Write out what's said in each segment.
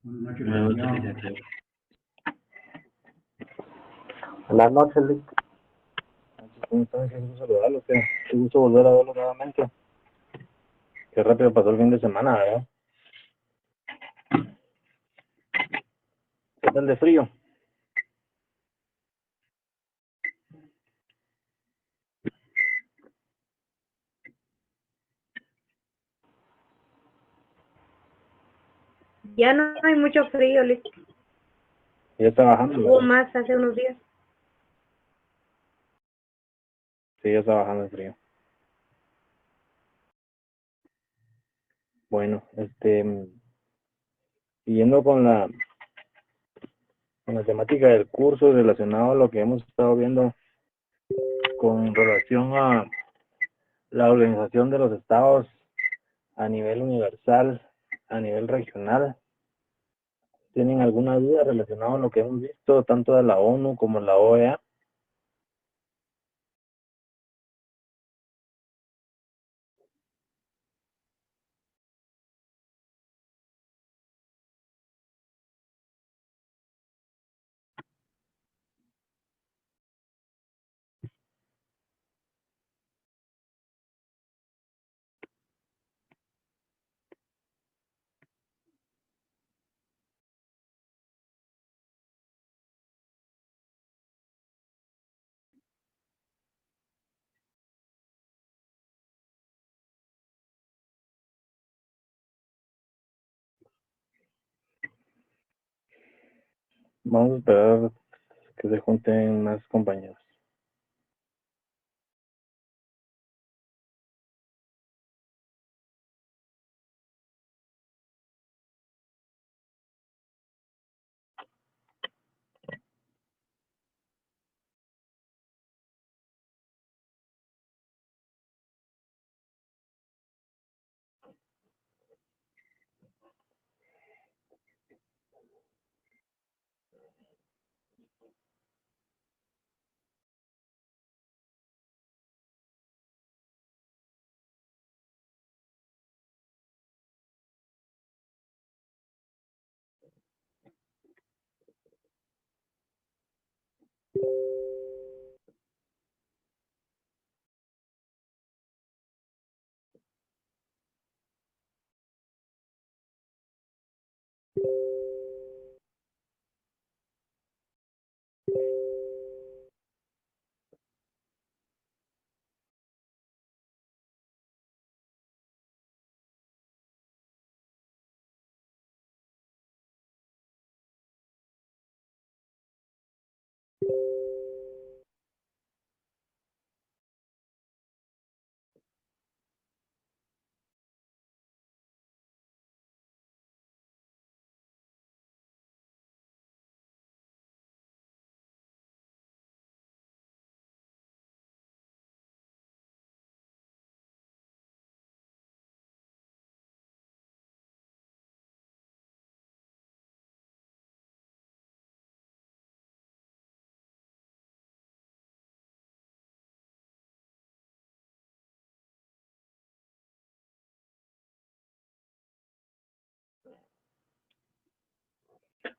Buenas noches, licenciado. Buenas noches, Lick. ¿Cómo están? Qué gusto saludarlos, qué gusto volver a verlos nuevamente. Qué rápido pasó el fin de semana, ¿verdad? ¿Qué tal de frío? Ya no hay mucho frío, Ya está bajando, hubo ¿verdad? más hace unos días. Sí, ya está bajando el frío. Bueno, siguiendo con la temática del curso relacionado a lo que hemos estado viendo con relación a la organización de los estados a nivel universal, a nivel regional. ¿Tienen alguna duda relacionada a lo que hemos visto tanto de la ONU como la OEA? Vamos a esperar que se junten más compañeros.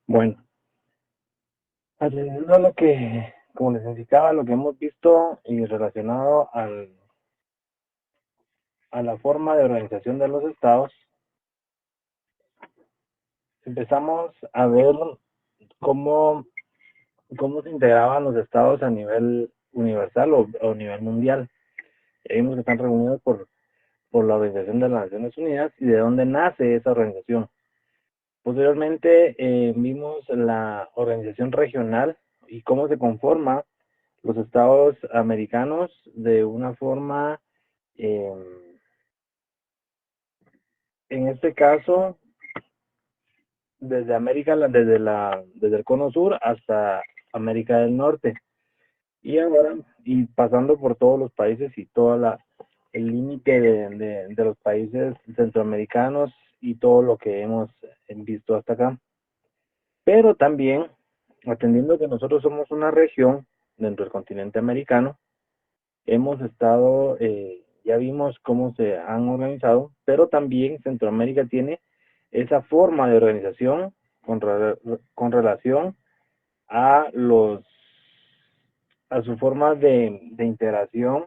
Bueno, atendiendo a lo que, como les indicaba, lo que hemos visto y relacionado a la forma de organización de los estados, empezamos a ver cómo, cómo se integraban los estados a nivel universal o a nivel mundial. Ya vimos que están reunidos por la Organización de las Naciones Unidas y de dónde nace esa organización. Posteriormente vimos la organización regional y cómo se conforma los estados americanos de una forma, eh, en este caso, desde desde el cono sur hasta América del Norte. Y ahora, y pasando por todos los países y el límite de los países centroamericanos y todo lo que hemos visto hasta acá. Pero también, atendiendo que nosotros somos una región dentro del continente americano, hemos estado, ya vimos cómo se han organizado, pero también Centroamérica tiene esa forma de organización con relación a a su forma de integración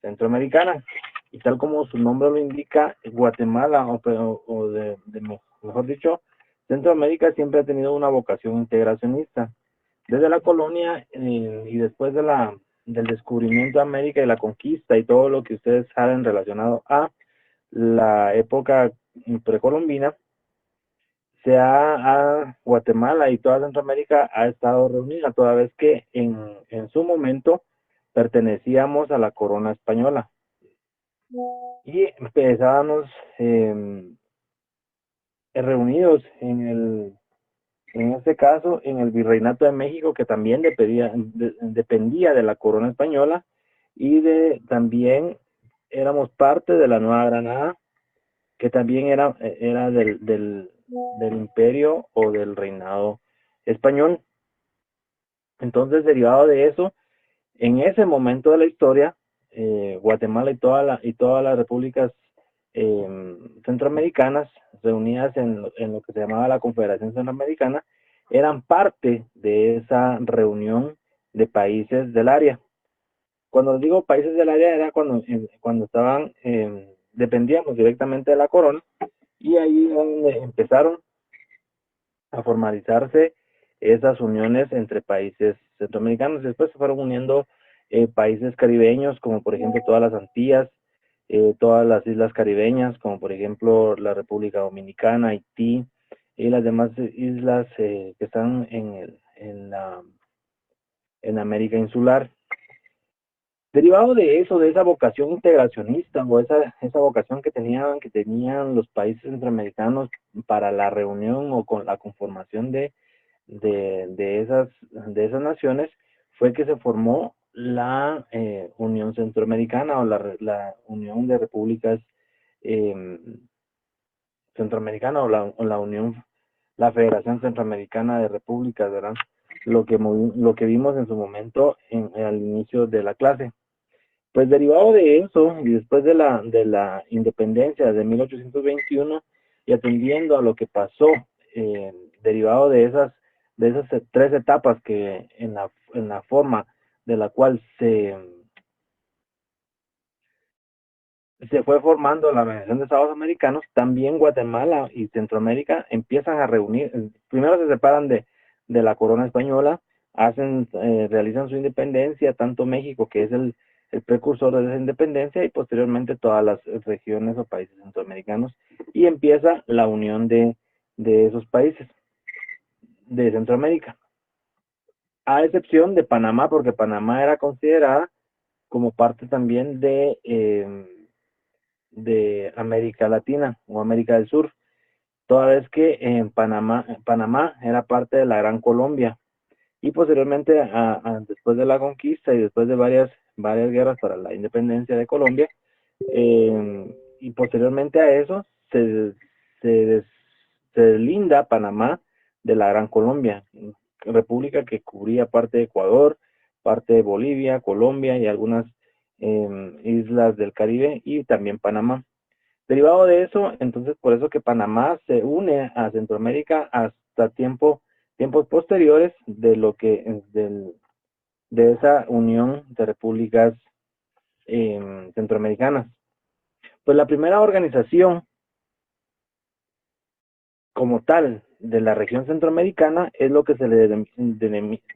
centroamericana. Y tal como su nombre lo indica, Guatemala, mejor dicho, Centroamérica siempre ha tenido una vocación integracionista. Desde la colonia y después del descubrimiento de América y la conquista y todo lo que ustedes saben relacionado a la época precolombina, Guatemala y toda Centroamérica ha estado reunida, toda vez que en su momento pertenecíamos a la corona española y empezábamos reunidos en este caso, en el Virreinato de México, que también dependía de la corona española, y también éramos parte de la Nueva Granada, que también era del imperio o del reinado español. Entonces, derivado de eso, en ese momento de la historia, Guatemala y todas las repúblicas centroamericanas reunidas en lo que se llamaba la Confederación Centroamericana eran parte de esa reunión de países del área. Cuando digo países del área era cuando estaban, dependíamos directamente de la corona, y ahí es donde empezaron a formalizarse esas uniones entre países centroamericanos. Después se fueron uniendo países caribeños, como por ejemplo todas las Antillas, todas las islas caribeñas, como por ejemplo la República Dominicana, Haití y las demás islas que están en América Insular. Derivado de eso, de esa vocación integracionista o esa vocación que tenían los países centroamericanos para la reunión o con la conformación de esas naciones, fue que se formó la Unión Centroamericana o la Unión de Repúblicas eh, Centroamericana o la Federación Centroamericana de Repúblicas, ¿verdad? Lo que vimos en su momento al inicio de la clase. Pues derivado de eso, y después de la independencia de 1821, y atendiendo a lo que pasó, derivado de esas tres etapas que en la forma de la cual se fue formando la Organización de Estados Americanos, también Guatemala y Centroamérica empiezan a reunir, primero se separan de la corona española, realizan su independencia, tanto México, que es el precursor de esa independencia, y posteriormente todas las regiones o países centroamericanos, y empieza la unión de esos países de Centroamérica, a excepción de Panamá, porque Panamá era considerada como parte también de América Latina o América del Sur, toda vez que en Panamá era parte de la Gran Colombia, y posteriormente después de la conquista y después de varias guerras para la independencia de Colombia, y posteriormente a eso se, des- se deslinda Panamá de la Gran Colombia, república que cubría parte de Ecuador, parte de Bolivia, Colombia y algunas islas del Caribe y también Panamá. Derivado de eso, entonces por eso que Panamá se une a Centroamérica hasta tiempos posteriores de esa unión de repúblicas centroamericanas. Pues la primera organización como tal de la región centroamericana es lo que se le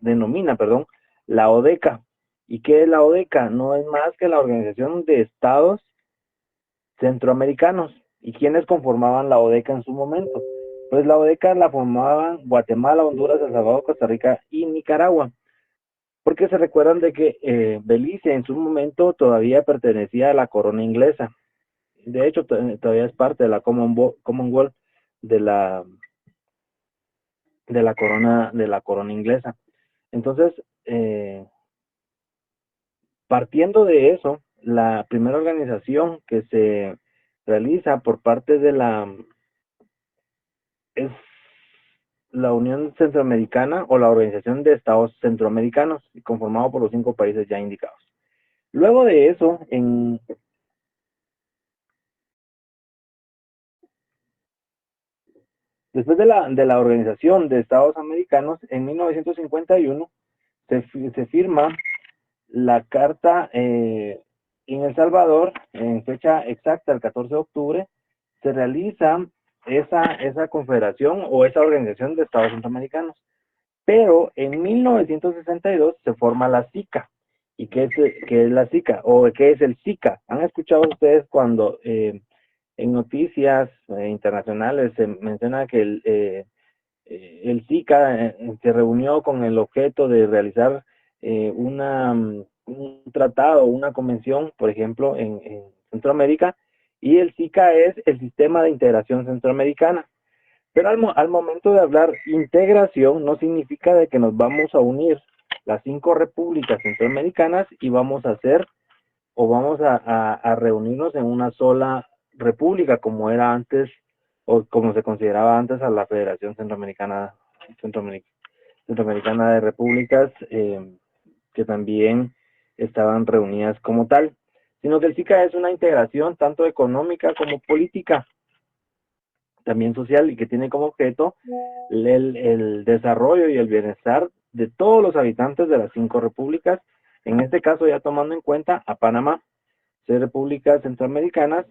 denomina, perdón, la ODECA. ¿Y qué es la ODECA? No es más que la Organización de Estados Centroamericanos. ¿Y quiénes conformaban la ODECA en su momento? Pues la ODECA la formaban Guatemala, Honduras, El Salvador, Costa Rica y Nicaragua. Porque se recuerdan de que Belice en su momento todavía pertenecía a la corona inglesa. De hecho, todavía es parte de la Commonwealth de la, de la corona inglesa. Entonces, partiendo de eso, la primera organización que se realiza por parte de es la Unión Centroamericana o la Organización de Estados Centroamericanos, conformado por los 5 países ya indicados. Luego de eso, Después de la Organización de Estados Americanos, en 1951 se firma la Carta en El Salvador, en fecha exacta, el 14 de octubre, se realiza esa confederación o esa organización de Estados Centroamericanos. Pero en 1962 se forma la SICA. ¿Y qué es la SICA? ¿O qué es el SICA? ¿Han escuchado ustedes cuando en noticias internacionales se menciona que el SICA se reunió con el objeto de realizar un tratado, una convención, por ejemplo, en Centroamérica, y el SICA es el Sistema de Integración Centroamericana. Pero al momento de hablar integración no significa de que nos vamos a unir las 5 repúblicas centroamericanas y vamos a hacer o vamos a reunirnos en una sola república como era antes o como se consideraba antes a la Federación Centroamericana de Repúblicas, que también estaban reunidas como tal, sino que el SICA es una integración tanto económica como política, también social, y que tiene como objeto el desarrollo y el bienestar de todos los habitantes de las 5 repúblicas, en este caso ya tomando en cuenta a Panamá, 6 repúblicas centroamericanas,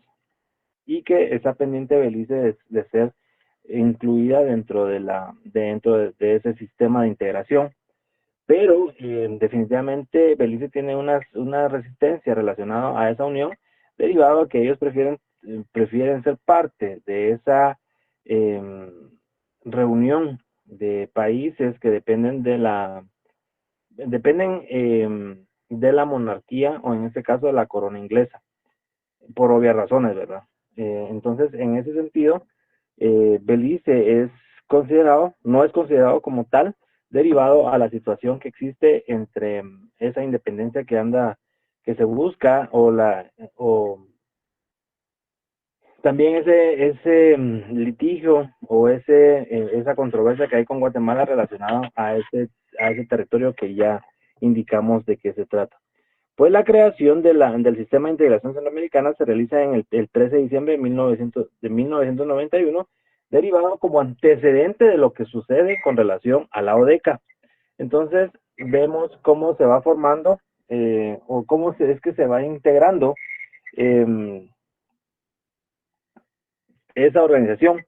y que está pendiente Belice de ser incluida dentro de ese sistema de integración. Pero definitivamente Belice tiene una resistencia relacionada a esa unión, derivado a que ellos prefieren ser parte de esa eh, reunión de países que de la monarquía, o en este caso de la corona inglesa, por obvias razones, ¿verdad? Entonces, en ese sentido, Belice no es considerado como tal, derivado a la situación que existe entre esa independencia que se busca, o también ese litigio o esa controversia que hay con Guatemala relacionado a ese territorio que ya indicamos de qué se trata. Pues la creación del Sistema de Integración Centroamericana se realiza el 13 de diciembre de 1991, derivado como antecedente de lo que sucede con relación a la ODECA. Entonces, vemos cómo se va formando o es que se va integrando eh, esa organización.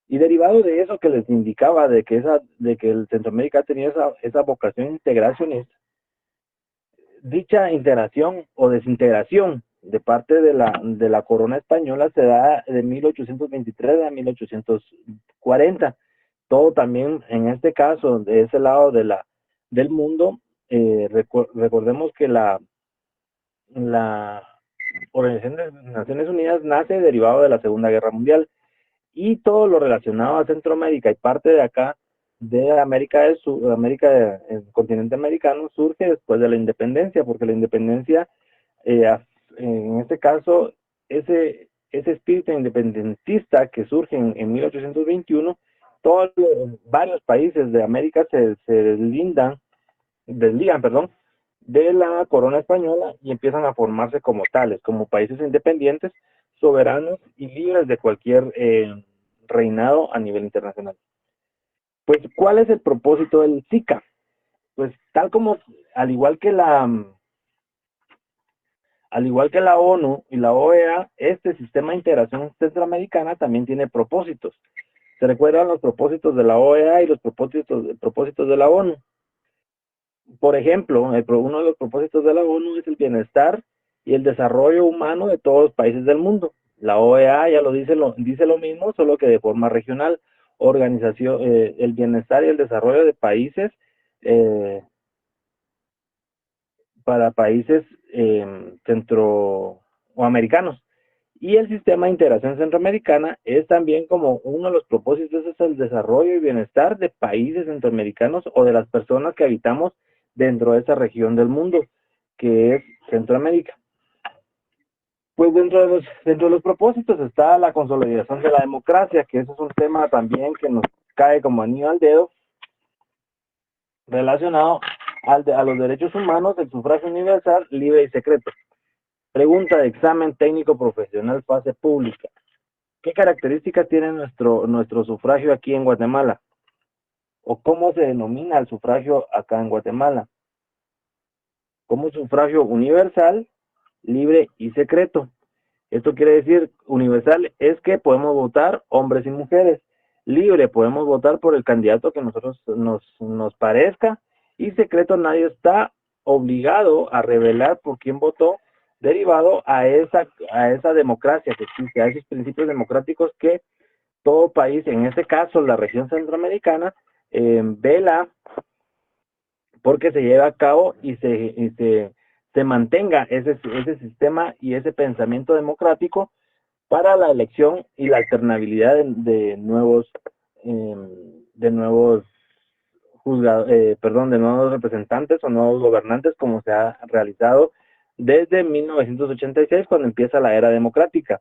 Y derivado de eso que les indicaba, de que el Centroamérica tenía esa vocación integracionista, dicha integración o desintegración de parte de la corona española se da de 1823 a 1840. Todo también, en este caso, de ese lado del mundo, recordemos que la Organización de Naciones Unidas nace derivado de la Segunda Guerra Mundial, y todo lo relacionado a Centroamérica y parte de acá de América del Sur, el continente americano, surge después de la independencia, porque la independencia, eh, en este caso, ese espíritu independentista que surge en 1821, varios países de América se desligan, perdón, de la corona española y empiezan a formarse como tales, como países independientes, soberanos y libres de cualquier reinado a nivel internacional. Pues, ¿cuál es el propósito del SICA? Pues, al igual que al igual que la ONU y la OEA, este sistema de integración centroamericana también tiene propósitos. ¿Se recuerdan los propósitos de la OEA y los propósitos de la ONU? Por ejemplo, uno de los propósitos de la ONU es el bienestar y el desarrollo humano de todos los países del mundo. La OEA ya dice lo mismo, solo que de forma regional. El bienestar y el desarrollo de países eh, para países centro o americanos. Y el sistema de integración centroamericana es también como uno de los propósitos, es el desarrollo y bienestar de países centroamericanos o de las personas que habitamos dentro de esa región del mundo, que es Centroamérica. Pues dentro de los propósitos está la consolidación de la democracia, que eso es un tema también que nos cae como anillo al dedo, relacionado a los derechos humanos, el sufragio universal, libre y secreto. Pregunta de examen técnico profesional, fase pública. ¿Qué características tiene nuestro sufragio aquí en Guatemala? ¿O cómo se denomina el sufragio acá en Guatemala? Como sufragio universal, libre y secreto. Esto quiere decir, universal es que podemos votar hombres y mujeres. Libre, podemos votar por el candidato que nosotros nos parezca. Y secreto, nadie está obligado a revelar por quién votó, derivado a esa democracia que existe, a esos principios democráticos que todo país, en este caso la región centroamericana, vela porque se lleve a cabo se mantenga ese sistema y ese pensamiento democrático para la elección y la alternabilidad eh, de nuevos de nuevos representantes o nuevos gobernantes, como se ha realizado desde 1986, cuando empieza la era democrática.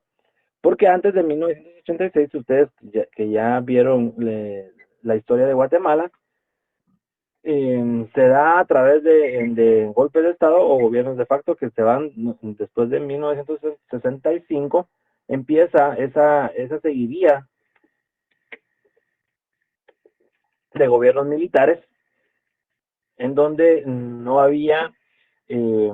Porque antes de 1986, ustedes que ya vieron la historia de Guatemala, se da a través de golpes de Estado o gobiernos de facto que se van después de 1965, empieza esa seguidilla de gobiernos militares en donde eh,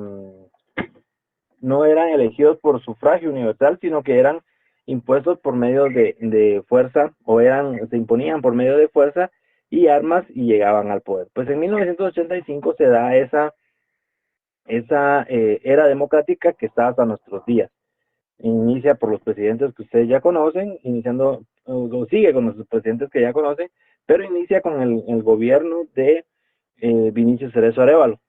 no eran elegidos por sufragio universal, sino que eran impuestos por medio de fuerza o se imponían por medio de fuerza y armas y llegaban al poder. Pues en 1985 se da esa era democrática que está hasta nuestros días. Inicia por los presidentes que ustedes ya conocen, o sigue con los presidentes que ya conocen, pero inicia con el gobierno de Vinicio Cerezo Arévalo,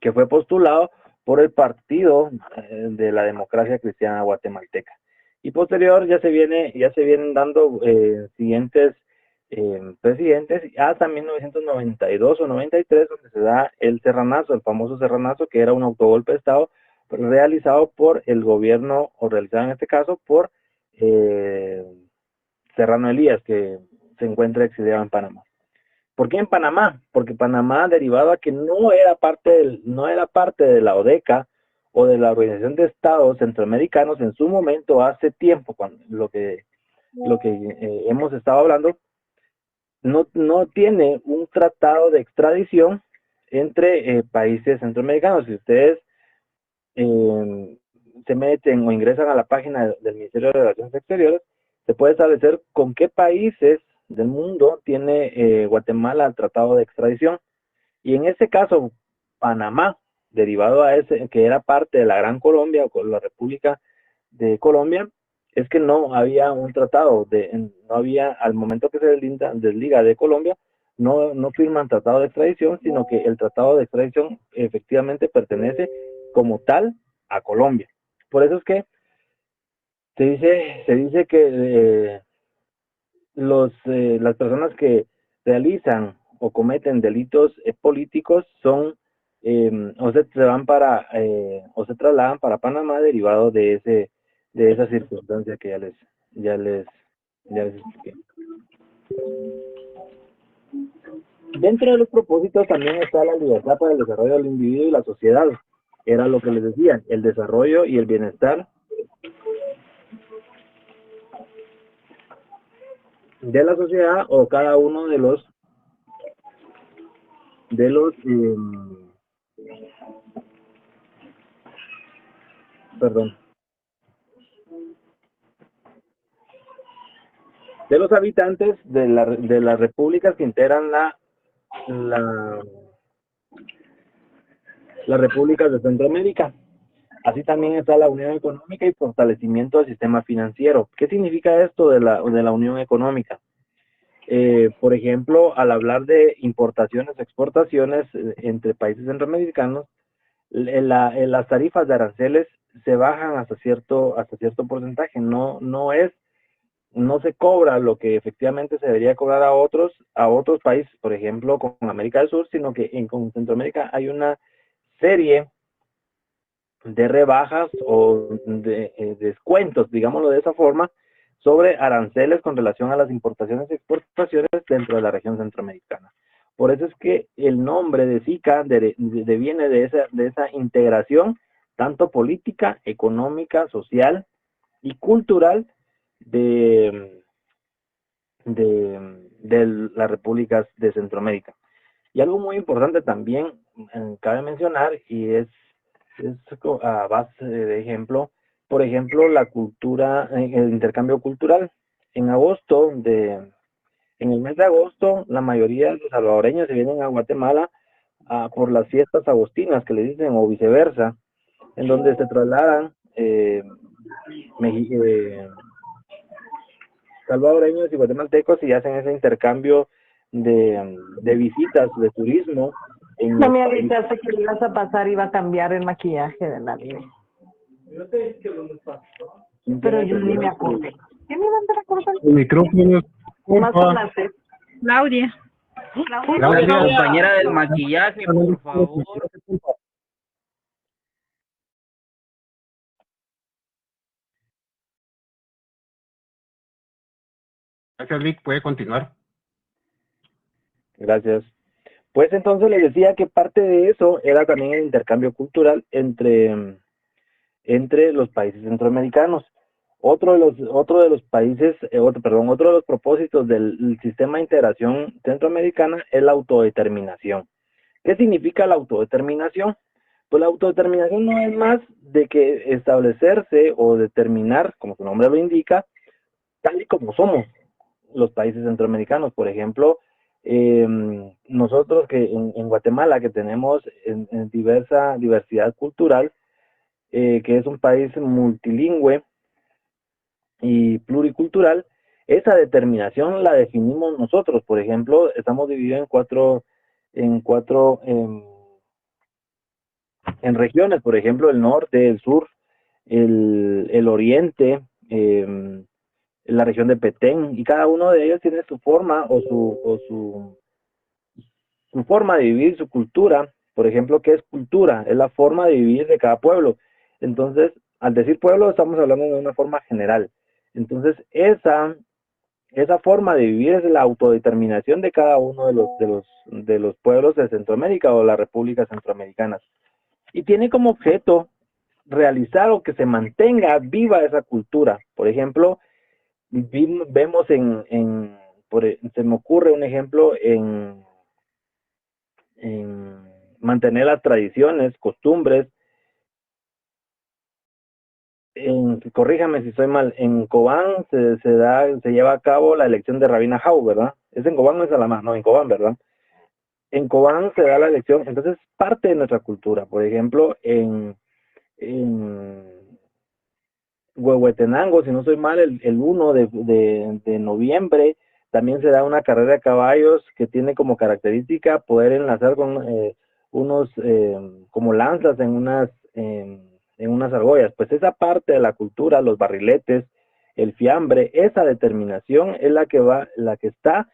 que fue postulado por el Partido de la Democracia Cristiana Guatemalteca. Y posterior ya se vienen dando siguientes presidentes hasta 1992 o 93, donde se da el Serranazo, el famoso Serranazo, que era un autogolpe de Estado realizado por el gobierno, o realizado en este caso por eh, Serrano Elías, que se encuentra exiliado en Panamá. ¿Por qué en Panamá? Porque Panamá, derivado a que no era parte de la ODECA o de la Organización de Estados Centroamericanos en su momento, hace tiempo, cuando lo que hemos estado hablando, no tiene un tratado de extradición entre países centroamericanos. Si ustedes eh, se meten o ingresan a la página del Ministerio de Relaciones Exteriores, se puede establecer con qué países del mundo tiene Guatemala el tratado de extradición. Y en este caso, Panamá, derivado a ese, que era parte de la Gran Colombia o la República de Colombia, es que no había un tratado, no había, al momento que se desliga de Colombia, no firman tratado de extradición, sino que el tratado de extradición efectivamente pertenece como tal a Colombia. Por eso es que se dice que las personas que realizan o cometen delitos políticos o se trasladan para Panamá derivado de esa circunstancia que ya les, ya les expliqué. Dentro de los propósitos también está la libertad para el desarrollo del individuo y la sociedad. Era lo que les decía, el desarrollo y el bienestar de la sociedad o cada uno de los perdón, de los habitantes de las repúblicas que integran la, las repúblicas de Centroamérica. Así también está la Unión Económica y fortalecimiento del sistema financiero. ¿Qué significa esto de la Unión Económica? Por ejemplo, al hablar de importaciones, exportaciones entre países centroamericanos, las tarifas de aranceles se bajan hasta cierto porcentaje. No se cobra lo que efectivamente se debería cobrar a otros países, por ejemplo, con América del Sur, sino que con Centroamérica hay una serie de rebajas o de descuentos, digámoslo de esa forma, sobre aranceles con relación a las importaciones y exportaciones dentro de la región centroamericana. Por eso es que el nombre de SICA viene de esa integración, tanto política, económica, social y cultural, de, de las repúblicas de Centroamérica. Y algo muy importante también, cabe mencionar, y es a base de ejemplo, por ejemplo, la cultura, el intercambio cultural. En agosto, en el mes de agosto, la mayoría de los salvadoreños se vienen a Guatemala por las fiestas agostinas, que le dicen, o viceversa, en donde se trasladan salvadoreños y guatemaltecos y hacen ese intercambio de visitas, de turismo en No los me países. avisaste que le ibas a pasar, iba a cambiar el maquillaje de la niña. Pero yo ni me acordé. ¿Qué me van a recordar? El micrófono, Más porfa. adelante. Claudia. Gracias. Compañera del maquillaje, por favor. Gracias, Lick. Puede continuar. Gracias. Pues entonces les decía que parte de eso era también el intercambio cultural entre los países centroamericanos. Otro de los países, otro de los propósitos del sistema de integración centroamericana es la autodeterminación. ¿Qué significa la autodeterminación? Pues la autodeterminación no es más de que establecerse o determinar, como su nombre lo indica, tal y como somos los países centroamericanos. Por ejemplo, nosotros que en Guatemala, que tenemos en diversidad cultural, que es un país multilingüe y pluricultural, esa determinación la definimos nosotros. Por ejemplo, estamos divididos en regiones, por ejemplo, el norte, el sur, el oriente, la región de Petén, y cada uno de ellos tiene su forma su forma de vivir, su cultura. Por ejemplo, ¿qué es cultura? Es la forma de vivir de cada pueblo. Entonces, al decir pueblo, estamos hablando de una forma general. Entonces, esa forma de vivir es la autodeterminación de cada uno de los pueblos de Centroamérica o las repúblicas centroamericanas. Y tiene como objeto realizar o que se mantenga viva esa cultura. Por ejemplo, vemos se me ocurre un ejemplo en mantener las tradiciones, costumbres. Corríjame si estoy mal, en Cobán se lleva a cabo la elección de Rabina Jau, ¿verdad? ¿Es en Cobán o en Salamá? No, en Cobán, ¿verdad? En Cobán se da la elección, entonces parte de nuestra cultura. Por ejemplo, en Huehuetenango, si no estoy mal, el 1 de noviembre también se da una carrera de caballos que tiene como característica poder enlazar con unos como lanzas en unas argollas. Pues esa parte de la cultura, los barriletes, el fiambre, esa determinación es la que está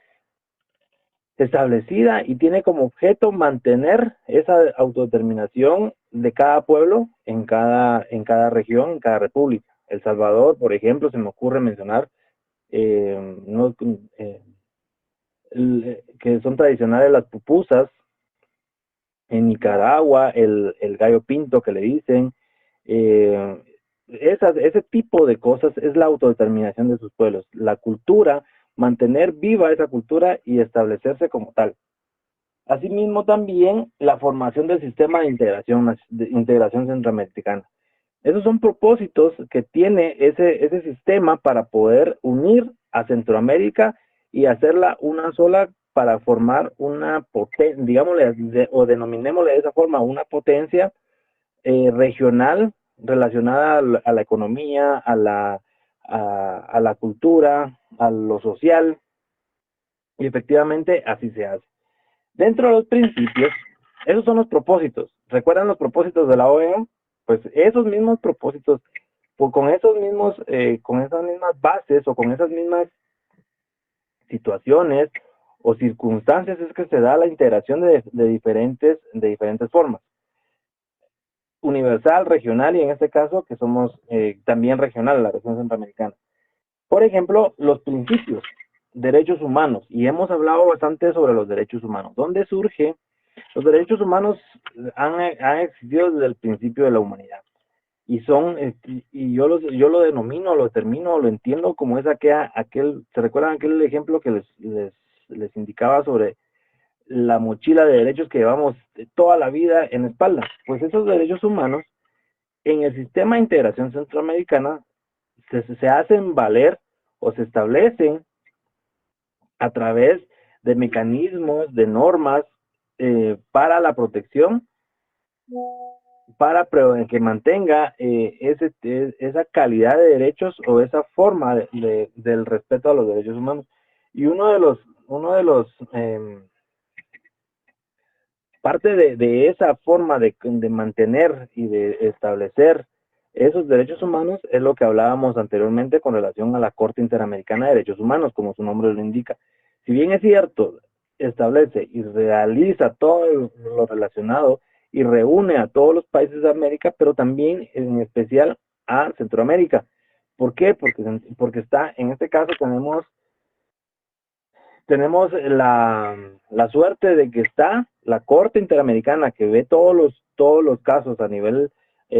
establecida y tiene como objeto mantener esa autodeterminación de cada pueblo en cada región, en cada república. El Salvador, por ejemplo, se me ocurre mencionar no, que son tradicionales las pupusas. En Nicaragua, el gallo pinto que le dicen, eh, ese tipo de cosas es la autodeterminación de sus pueblos. La cultura, mantener viva esa cultura y establecerse como tal. Asimismo, también la formación del sistema de integración centroamericana. Esos son propósitos que tiene ese sistema para poder unir a Centroamérica y hacerla una sola para formar una potencia, digámosle, o denominémosle de esa forma, una potencia regional relacionada a la economía, a la cultura, a lo social, y efectivamente así se hace. Dentro de los principios, esos son los propósitos. ¿Recuerdan los propósitos de la OEA? Pues esos mismos propósitos, pues con esas mismas bases o con esas mismas situaciones o circunstancias es que se da la integración de diferentes formas. Universal, regional y en este caso que somos también regional, la región centroamericana. Por ejemplo, los principios, derechos humanos, y hemos hablado bastante sobre los derechos humanos. ¿Dónde surge? Los derechos humanos han existido desde el principio de la humanidad. y son, yo lo denomino, lo termino, lo entiendo como es ¿se recuerdan aquel ejemplo que les indicaba sobre la mochila de derechos que llevamos toda la vida en espalda? Pues esos derechos humanos en el sistema de integración centroamericana se hacen valer o se establecen a través de mecanismos, de normas para la protección, para que mantenga esa calidad de derechos o esa forma del respeto a los derechos humanos. Y uno de los parte de esa forma de mantener y de establecer esos derechos humanos es lo que hablábamos anteriormente con relación a la Corte Interamericana de Derechos Humanos, como su nombre lo indica. Si bien es cierto, establece y realiza todo lo relacionado y reúne a todos los países de América, pero también en especial a Centroamérica. ¿Por qué? Porque está, en este caso tenemos la suerte de que está la Corte Interamericana que ve todos los casos a nivel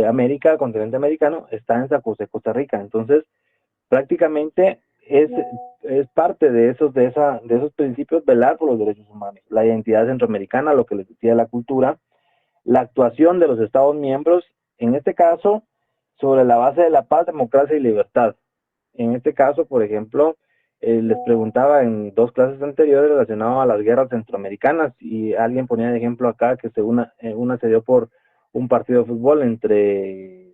América, continente americano, está en San José, Costa Rica. Entonces, prácticamente es parte de esos principios velar por los derechos humanos, la identidad centroamericana, lo que les decía, la cultura, la actuación de los Estados miembros, en este caso, sobre la base de la paz, democracia y libertad. En este caso, por ejemplo, les preguntaba en dos clases anteriores relacionado a las guerras centroamericanas y alguien ponía de ejemplo acá que una se dio por un partido de fútbol entre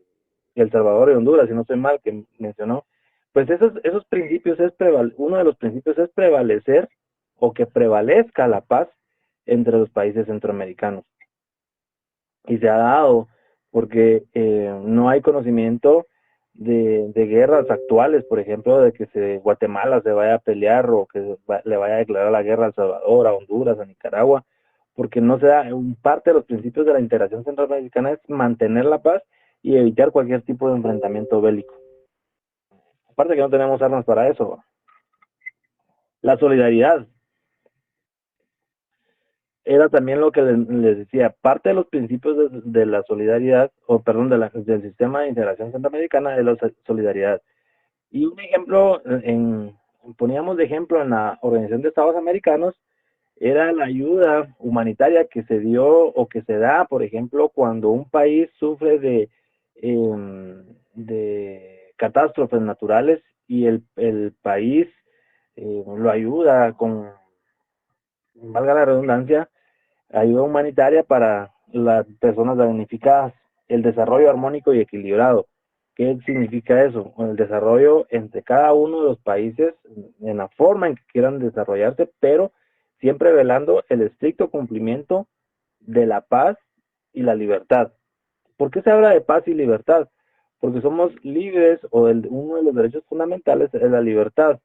El Salvador y Honduras, si no estoy mal, que mencionó. Pues esos principios uno de los principios es prevalecer o que prevalezca la paz entre los países centroamericanos. Y se ha dado porque no hay conocimiento de guerras actuales, por ejemplo, de que Guatemala se vaya a pelear o que le vaya a declarar la guerra a El Salvador, a Honduras, a Nicaragua, porque no se da. Parte de los principios de la integración centroamericana es mantener la paz y evitar cualquier tipo de enfrentamiento bélico. Aparte que no tenemos armas para eso. La solidaridad era también lo que les decía, parte de los principios de la solidaridad, o perdón, del sistema de integración centroamericana es la solidaridad. Y un ejemplo, poníamos de ejemplo en la Organización de Estados Americanos, era la ayuda humanitaria que se dio o que se da, por ejemplo, cuando un país sufre de catástrofes naturales y el país lo ayuda con, valga la redundancia, ayuda humanitaria para las personas damnificadas, el desarrollo armónico y equilibrado. ¿Qué significa eso? El desarrollo entre cada uno de los países en la forma en que quieran desarrollarse, pero siempre velando el estricto cumplimiento de la paz y la libertad. ¿Por qué se habla de paz y libertad? Porque somos libres, o uno de los derechos fundamentales es la libertad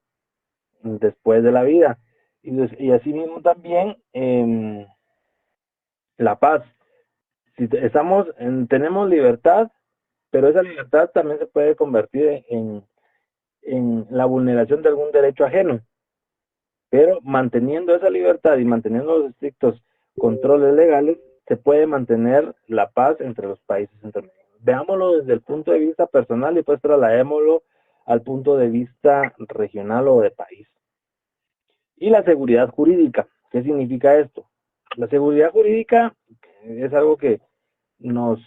después de la vida. Y asimismo también la paz. Si tenemos libertad, pero esa libertad también se puede convertir en la vulneración de algún derecho ajeno. Pero manteniendo esa libertad y manteniendo los estrictos controles legales, se puede mantener la paz entre los países centroamericanos. Veámoslo desde el punto de vista personal y pues trasladémoslo al punto de vista regional o de país. Y la seguridad jurídica. ¿Qué significa esto? La seguridad jurídica es algo que nos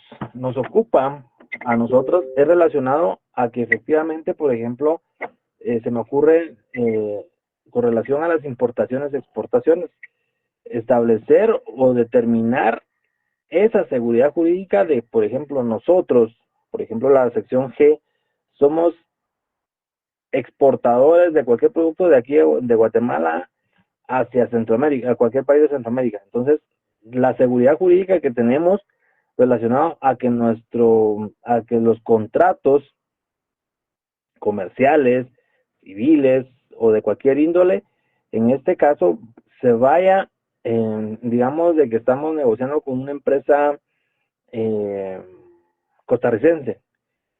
ocupa a nosotros, es relacionado a que efectivamente, por ejemplo, se me ocurre con relación a las importaciones y exportaciones, establecer o determinar esa seguridad jurídica de, por ejemplo, nosotros, por ejemplo, la sección G, somos exportadores de cualquier producto de aquí, de Guatemala, hacia Centroamérica, a cualquier país de Centroamérica. Entonces, la seguridad jurídica que tenemos relacionado a que los contratos comerciales, civiles o de cualquier índole, en este caso se vaya, digamos, de que estamos negociando con una empresa costarricense,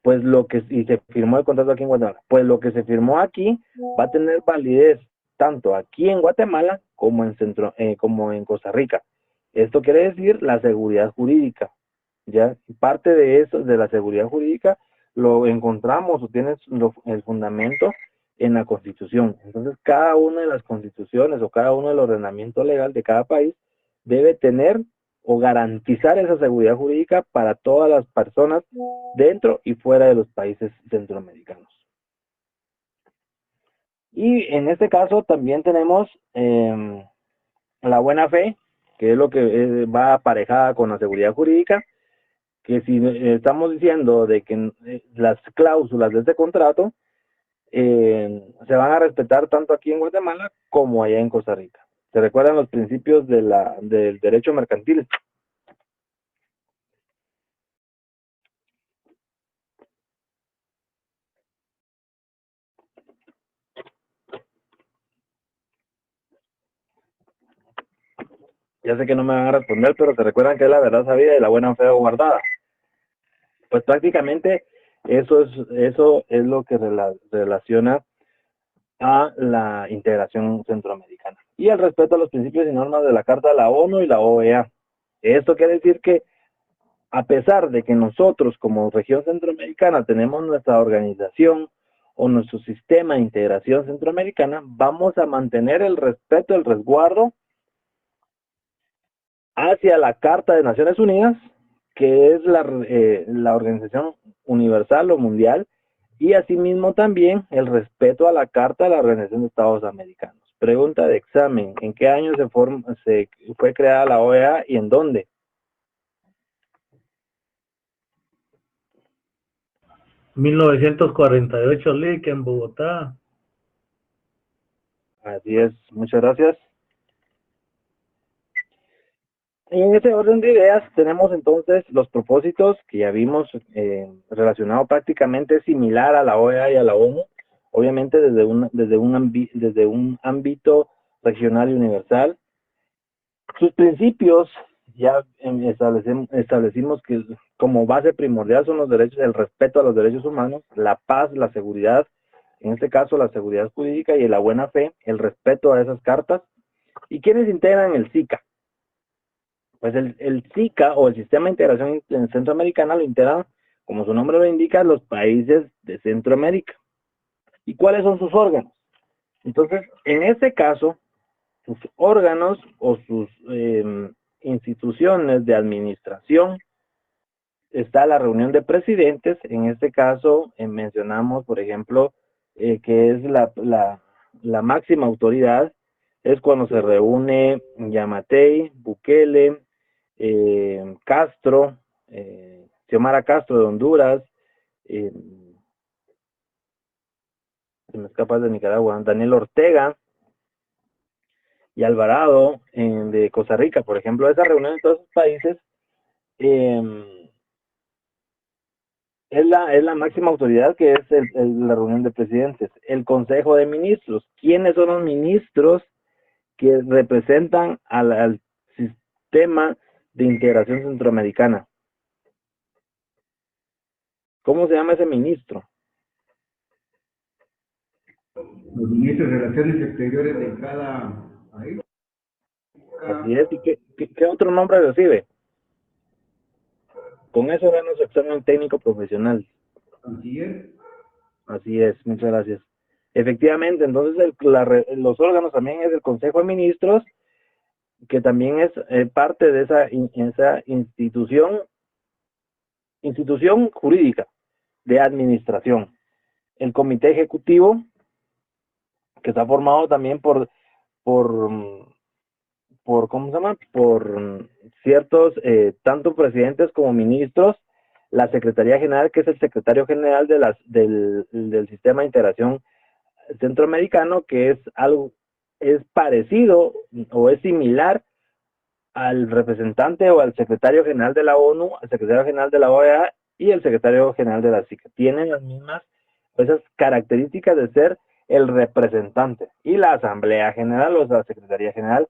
pues y se firmó el contrato aquí en Guatemala, pues lo que se firmó aquí va a tener validez tanto aquí en Guatemala como en Costa Rica. Esto quiere decir la seguridad jurídica. Ya parte de eso, de la seguridad jurídica, lo encontramos o tienes el fundamento en la Constitución. Entonces, cada una de las constituciones o cada uno del ordenamiento legal de cada país debe tener o garantizar esa seguridad jurídica para todas las personas dentro y fuera de los países centroamericanos. Y en este caso también tenemos la buena fe, que es lo que va aparejada con la seguridad jurídica, que si estamos diciendo de que las cláusulas de este contrato se van a respetar tanto aquí en Guatemala como allá en Costa Rica. ¿Se recuerdan los principios del derecho mercantil? Ya sé que no me van a responder, pero se recuerdan que es la verdad sabida y la buena fe guardada. Pues prácticamente eso es lo que relaciona a la integración centroamericana y el respeto a los principios y normas de la Carta de la ONU y la OEA. Esto quiere decir que a pesar de que nosotros como región centroamericana tenemos nuestra organización o nuestro sistema de integración centroamericana, vamos a mantener el respeto, el resguardo hacia la Carta de Naciones Unidas, que es la organización universal o mundial, y asimismo también el respeto a la Carta de la Organización de Estados Americanos. Pregunta de examen: ¿en qué año se fue creada la OEA y en dónde? ...1948, Lick, en Bogotá. Así es, muchas gracias. En ese orden de ideas tenemos entonces los propósitos que ya vimos relacionado prácticamente similar a la OEA y a la ONU, obviamente desde un ámbito regional y universal. Sus principios ya establecimos que como base primordial son los derechos, el respeto a los derechos humanos, la paz, la seguridad, en este caso la seguridad jurídica y la buena fe, el respeto a esas cartas. ¿Y quiénes integran el SICA? Pues el SICA o el Sistema de Integración Centroamericana lo integran, como su nombre lo indica, los países de Centroamérica. ¿Y cuáles son sus órganos? Entonces, en este caso, sus órganos o sus instituciones de administración, está la reunión de presidentes. En este caso mencionamos, por ejemplo, que es la máxima autoridad, es cuando se reúne Yamatei, Bukele, Castro, Xiomara Castro de Honduras, se me escapa de Nicaragua, Daniel Ortega y Alvarado de Costa Rica, por ejemplo. Esa reunión en todos esos países es la máxima autoridad, que es la reunión de presidentes. El Consejo de Ministros, ¿quiénes son los ministros que representan al sistema de integración centroamericana? ¿Cómo se llama ese ministro? Los ministros de Relaciones Exteriores de cada país. Así es. ¿Y qué otro nombre recibe? Con eso gana su examen técnico profesional. Canciller. Así es, muchas gracias. Efectivamente, entonces los órganos también es el Consejo de Ministros, que también es parte de esa institución jurídica de administración. El Comité Ejecutivo, que está formado también por ¿cómo se llama? Por ciertos, tanto presidentes como ministros, la Secretaría General, que es el secretario general del Sistema de Integración Centroamericano, que es parecido o es similar al representante o al secretario general de la ONU, al secretario general de la OEA y el secretario general de la SICA. Tienen las mismas, esas características de ser el representante. Y la Asamblea General, o sea, la Secretaría General,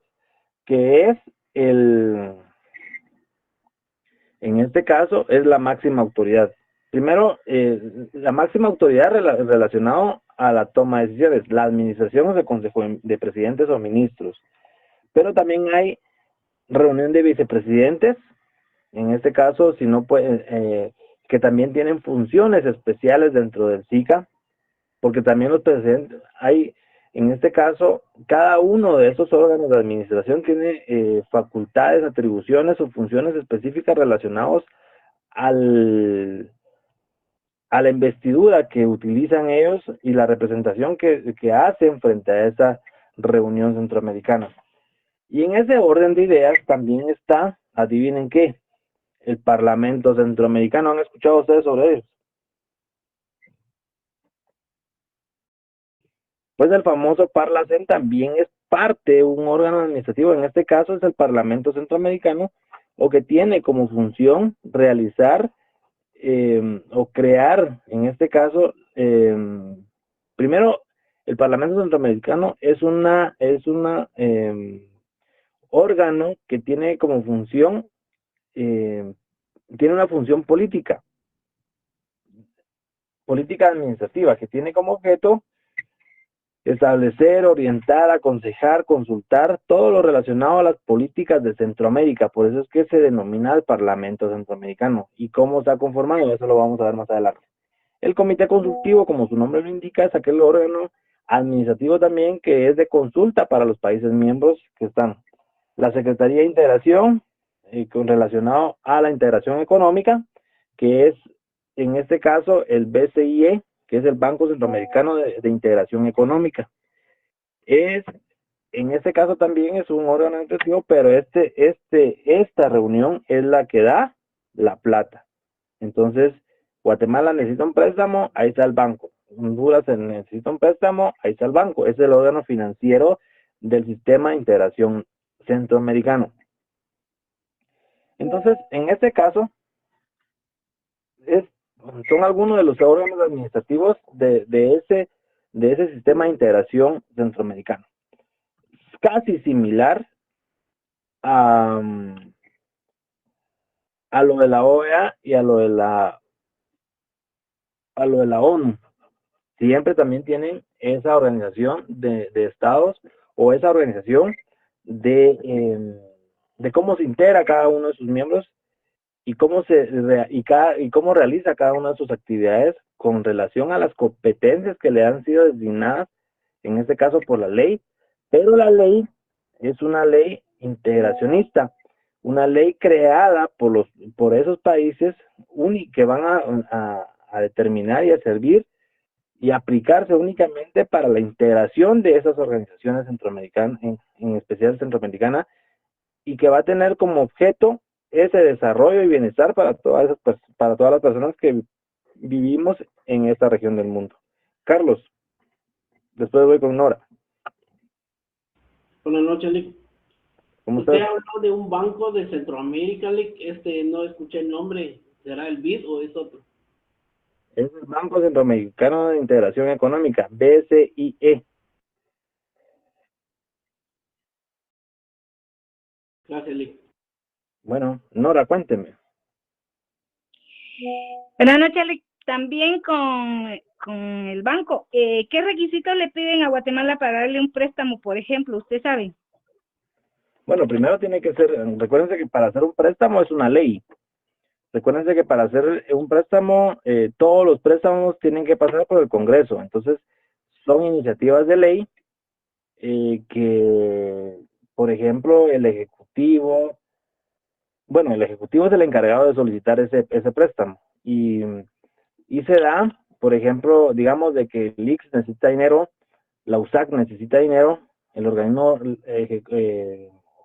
que es en este caso, es la máxima autoridad. Primero, la máxima autoridad relacionado a la toma de decisiones, la administración o el consejo de presidentes o ministros. Pero también hay reunión de vicepresidentes, en este caso, si no puede, que también tienen funciones especiales dentro del SICA, porque también los presidentes, hay, en este caso, cada uno de esos órganos de administración tiene facultades, atribuciones o funciones específicas relacionadas a la investidura que utilizan ellos y la representación que hacen frente a esa reunión centroamericana. Y en ese orden de ideas también está, adivinen qué, el Parlamento Centroamericano. ¿Han escuchado ustedes sobre ellos? Pues el famoso Parlacen también es parte de un órgano administrativo, en este caso es el Parlamento Centroamericano, o que tiene como función realizar o crear, en este caso, primero, el Parlamento Centroamericano es una órgano que tiene como función, tiene una función política administrativa, que tiene como objeto establecer, orientar, aconsejar, consultar todo lo relacionado a las políticas de Centroamérica. Por eso es que se denomina el Parlamento Centroamericano. ¿Y cómo está conformado? Eso lo vamos a ver más adelante. El Comité Consultivo, como su nombre lo indica, es aquel órgano administrativo también que es de consulta para los países miembros que están. La Secretaría de Integración, con relacionado a la integración económica, que es en este caso el BCIE, que es el Banco Centroamericano de Integración Económica. En este caso también es un órgano administrativo, pero esta reunión es la que da la plata. Entonces, Guatemala necesita un préstamo, ahí está el banco. Honduras necesita un préstamo, ahí está el banco. Es el órgano financiero del sistema de integración centroamericano. Entonces, en este caso, son algunos de los órganos administrativos de ese sistema de integración centroamericano. Es casi similar a lo de la OEA y a lo de la ONU. Siempre también tienen esa organización de estados o esa organización de cómo se integra cada uno de sus miembros y cómo realiza cada una de sus actividades con relación a las competencias que le han sido designadas, en este caso por la ley, pero la ley es una ley integracionista, una ley creada por esos países que van a determinar y a servir y aplicarse únicamente para la integración de esas organizaciones centroamericanas, en especial centroamericana, y que va a tener como objeto ese desarrollo y bienestar para todas las personas que vivimos en esta región del mundo. Carlos, después voy con Nora. Buenas noches, Lick. ¿Cómo Usted estás? habló de un banco de Centroamérica, Lick. No escuché el nombre. ¿Será el BID o es otro? Es el Banco Centroamericano de Integración Económica, BCIE. Gracias, Lick. Bueno, Nora, cuénteme. Buenas noches, Ale. También con el banco. ¿Qué requisitos le piden a Guatemala para darle un préstamo, por ejemplo? ¿Usted sabe? Bueno, primero tiene que ser, recuérdense que para hacer un préstamo es una ley. Recuérdense que para hacer un préstamo, todos los préstamos tienen que pasar por el Congreso. Entonces, son iniciativas de ley que, por ejemplo, el Ejecutivo es el encargado de solicitar ese préstamo. Y se da, por ejemplo, digamos de que el IX necesita dinero, la USAC necesita dinero, el organismo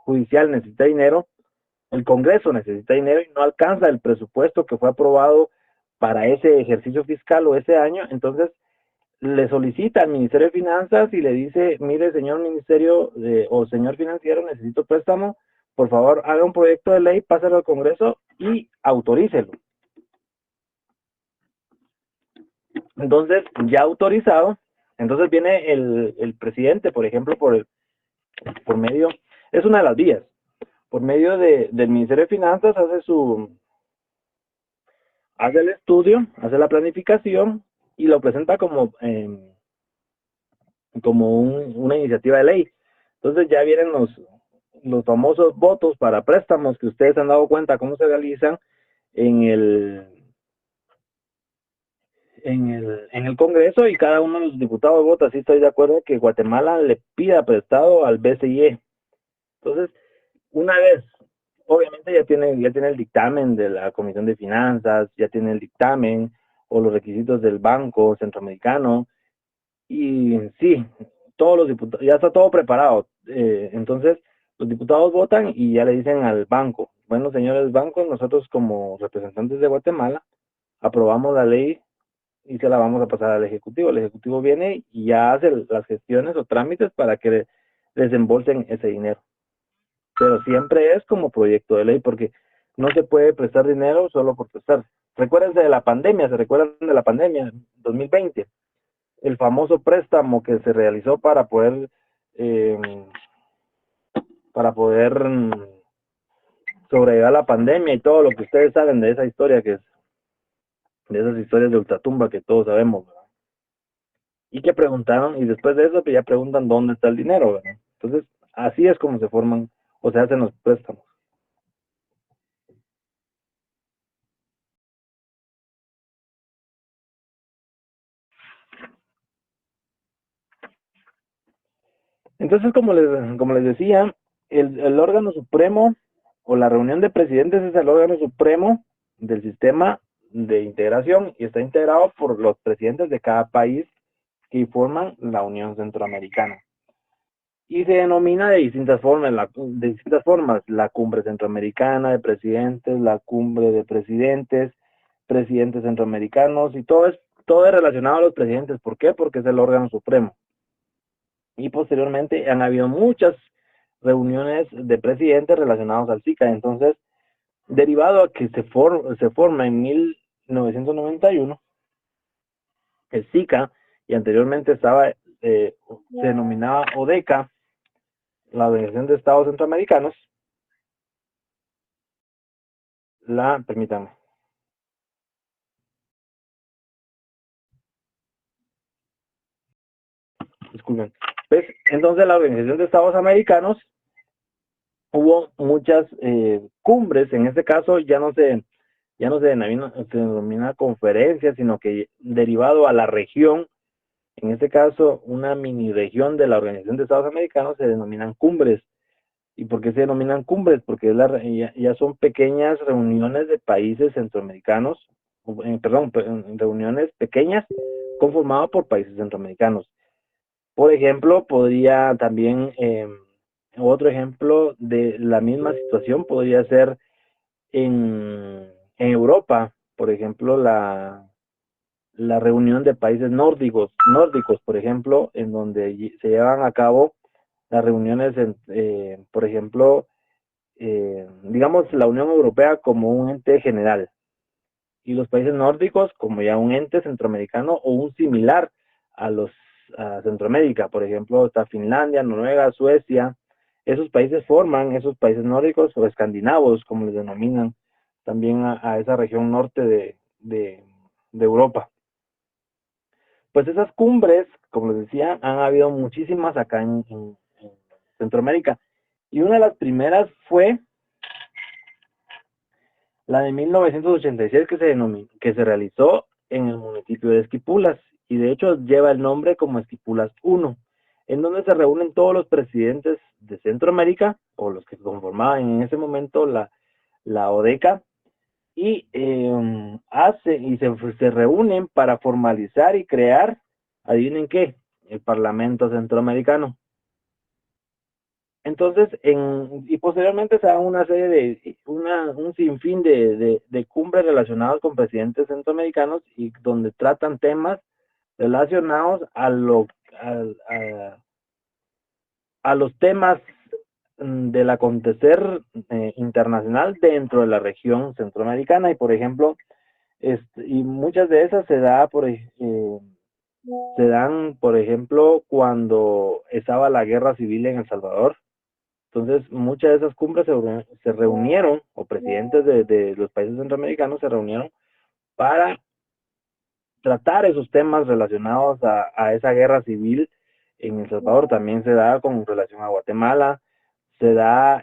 judicial necesita dinero, el Congreso necesita dinero y no alcanza el presupuesto que fue aprobado para ese ejercicio fiscal o ese año, entonces le solicita al Ministerio de Finanzas y le dice, mire, señor ministerio o señor financiero, necesito préstamo, por favor haga un proyecto de ley, pásalo al Congreso y autorícelo. Entonces, ya autorizado, entonces viene el presidente, por ejemplo, por medio, es una de las vías, por medio del Ministerio de Finanzas hace el estudio, hace la planificación y lo presenta como una iniciativa de ley. Entonces ya vienen los famosos votos para préstamos que ustedes han dado cuenta cómo se realizan en el Congreso, y cada uno de los diputados vota. Sí, estoy de acuerdo que Guatemala le pida prestado al BCIE. Entonces, una vez, obviamente ya tiene el dictamen de la Comisión de Finanzas, ya tiene el dictamen o los requisitos del Banco Centroamericano, y sí, todos los diputados, ya está todo preparado. Entonces, los diputados votan y ya le dicen al banco, bueno, señores bancos, nosotros como representantes de Guatemala aprobamos la ley y se la vamos a pasar al Ejecutivo. El Ejecutivo viene y ya hace las gestiones o trámites para que desembolsen ese dinero. Pero siempre es como proyecto de ley, porque no se puede prestar dinero solo por prestar. Recuérdense de la pandemia, ¿se recuerdan de la pandemia 2020? El famoso préstamo que se realizó para poder sobrellevar la pandemia y todo lo que ustedes saben de esa historia, que es de esas historias de ultratumba que todos sabemos, ¿verdad? Y que preguntaron, y después de eso pues ya preguntan dónde está el dinero, ¿verdad? Entonces, así es como se forman o se hacen los préstamos. Entonces, como les decía, el órgano supremo o la reunión de presidentes es el órgano supremo del sistema de integración y está integrado por los presidentes de cada país que forman la Unión Centroamericana. Y se denomina de distintas formas, la cumbre centroamericana de presidentes, la cumbre de presidentes centroamericanos, y todo es relacionado a los presidentes. ¿Por qué? Porque es el órgano supremo. Y posteriormente han habido muchas reuniones de presidentes relacionados al SICA. Entonces, derivado a que se forma en 1991 el SICA, y anteriormente se denominaba ODECA, la Organización de Estados Centroamericanos, permítanme. Disculpen. Pues, entonces la Organización de Estados Americanos, hubo muchas cumbres. En este caso ya no se denomina conferencia, sino que derivado a la región, en este caso una mini región de la Organización de Estados Americanos, se denominan cumbres. ¿Y por qué se denominan cumbres? Porque ya son pequeñas reuniones de países centroamericanos, reuniones pequeñas conformadas por países centroamericanos. Por ejemplo, podría también, otro ejemplo de la misma situación podría ser en Europa, por ejemplo, la reunión de países nórdicos, por ejemplo, en donde se llevan a cabo las reuniones, por ejemplo, digamos la Unión Europea como un ente general, y los países nórdicos como ya un ente centroamericano o un similar a Centroamérica. Por ejemplo, está Finlandia, Noruega, Suecia. Esos países nórdicos o escandinavos, como les denominan, también a esa región norte de Europa. Pues esas cumbres, como les decía, han habido muchísimas acá en Centroamérica. Y una de las primeras fue la de 1986, que se realizó en el municipio de Esquipulas, y de hecho lleva el nombre como Esquipulas 1, en donde se reúnen todos los presidentes de Centroamérica, o los que conformaban en ese momento la ODECA, y se reúnen para formalizar y crear, adivinen qué, el Parlamento Centroamericano. Entonces, y posteriormente se da una serie un sinfín de cumbres relacionadas con presidentes centroamericanos, y donde tratan temas relacionados a los temas del acontecer internacional dentro de la región centroamericana. Y por ejemplo, y muchas de esas se dan, por ejemplo, cuando estaba la guerra civil en El Salvador. Entonces, muchas de esas cumbres se reunieron, o presidentes de los países centroamericanos se reunieron para tratar esos temas relacionados a esa guerra civil en El Salvador. También se da con relación a Guatemala, se da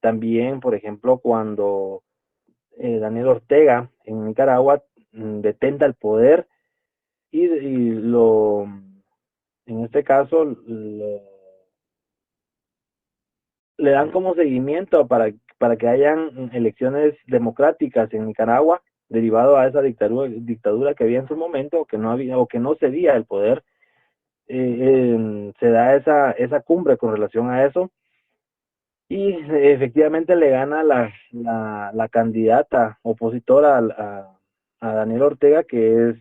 también, por ejemplo, cuando Daniel Ortega en Nicaragua detenta el poder y en este caso, le dan como seguimiento para que hayan elecciones democráticas en Nicaragua, derivado a esa dictadura que había en su momento, que no había o que no cedía el poder. Se da esa cumbre con relación a eso y efectivamente le gana la candidata opositora a Daniel Ortega, que es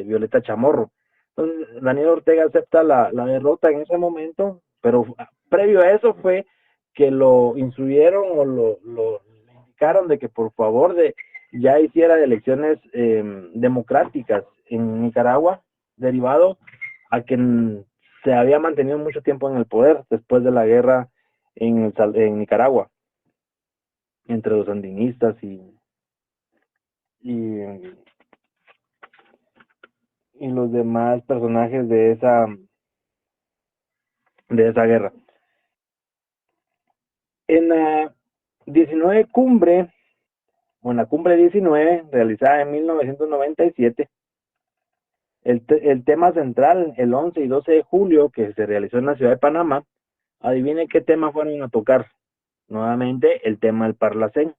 Violeta Chamorro. Entonces Daniel Ortega acepta la derrota en ese momento, pero previo a eso fue que lo instruyeron o lo indicaron de que por favor ya hiciera elecciones democráticas en Nicaragua, derivado a que se había mantenido mucho tiempo en el poder después de la guerra en Nicaragua entre los sandinistas y los demás personajes de esa guerra. En la 19 cumbre, o en la cumbre 19, realizada en 1997, el tema central, el 11 y 12 de julio, que se realizó en la ciudad de Panamá, adivinen qué tema fueron a tocar. Nuevamente, el tema del Parlacén.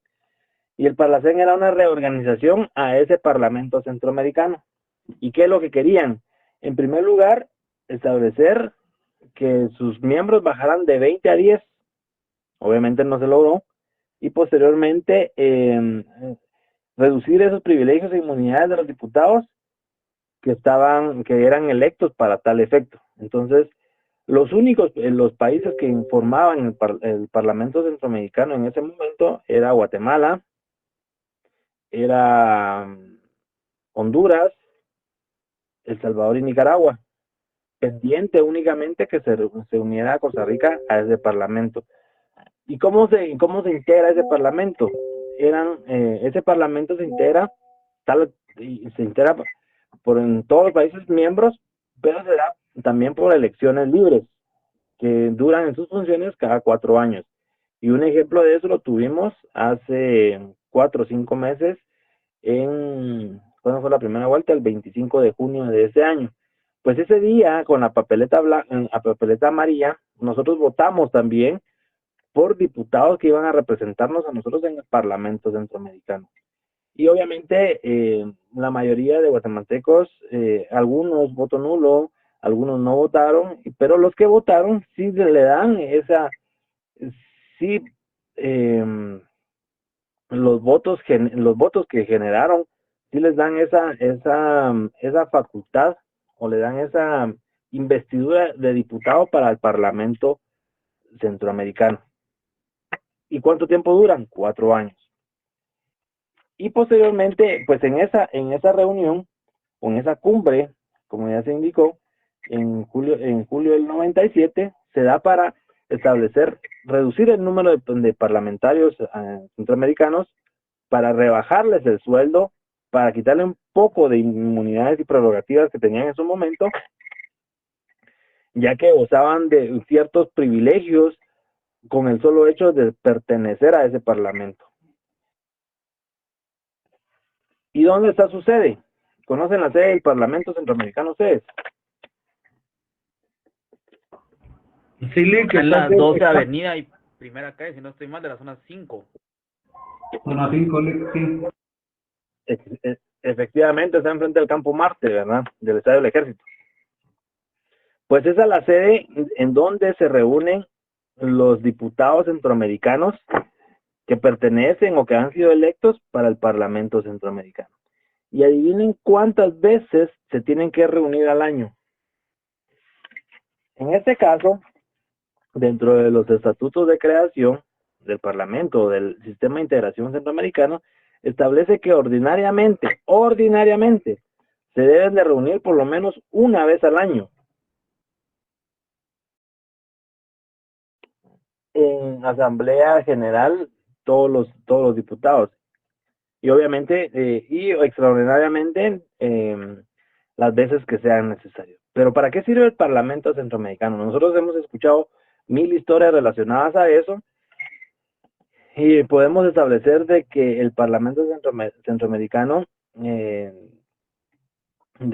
Y el Parlacén era una reorganización a ese Parlamento Centroamericano. ¿Y qué es lo que querían? En primer lugar, establecer que sus miembros bajaran de 20 a 10. Obviamente no se logró. Y posteriormente, reducir esos privilegios e inmunidades de los diputados que eran electos para tal efecto. Entonces, los países que formaban el Parlamento Centroamericano en ese momento era Guatemala, era Honduras, El Salvador y Nicaragua, pendiente únicamente que se uniera a Costa Rica a ese parlamento. ¿Y cómo se integra ese parlamento? Ese parlamento se integra en todos los países miembros, pero se da también por elecciones libres, que duran en sus funciones cada 4 años. Y un ejemplo de eso lo tuvimos hace 4 o 5 meses ¿cuándo fue la primera vuelta? El 25 de junio de ese año. Pues ese día, con la papeleta amarilla, nosotros votamos también por diputados que iban a representarnos a nosotros en el Parlamento Centroamericano. Y obviamente la mayoría de guatemaltecos, algunos voto nulo, algunos no votaron, pero los que votaron sí le dan los votos que generaron, sí les dan esa facultad o le dan esa investidura de diputado para el Parlamento Centroamericano. ¿Y cuánto tiempo duran? 4 años. Y posteriormente, pues en esa reunión, o en esa cumbre, como ya se indicó, en julio del 97, se da para reducir el número de parlamentarios centroamericanos, para rebajarles el sueldo, para quitarle un poco de inmunidades y prerrogativas que tenían en su momento, ya que gozaban de ciertos privilegios con el solo hecho de pertenecer a ese parlamento. ¿Y dónde está su sede? ¿Conocen la sede del Parlamento Centroamericano ustedes? Sí, que En la está 12 Avenida y primera calle, si no estoy mal, de la zona 5. Zona 5, sí. Efectivamente, está enfrente del Campo Marte, ¿verdad? Del Estadio del Ejército. Pues esa es la sede en donde se reúnen los diputados centroamericanos que pertenecen o que han sido electos para el Parlamento Centroamericano. Y adivinen cuántas veces se tienen que reunir al año. En este caso, dentro de los estatutos de creación del Parlamento, del Sistema de Integración Centroamericano, establece que ordinariamente, se deben de reunir por lo menos una vez al año. En Asamblea General, todos los diputados. Y obviamente, y extraordinariamente, las veces que sean necesarias. Pero ¿para qué sirve el Parlamento Centroamericano? Nosotros hemos escuchado 1000 historias relacionadas a eso, y podemos establecer de que el Parlamento Centroamericano, de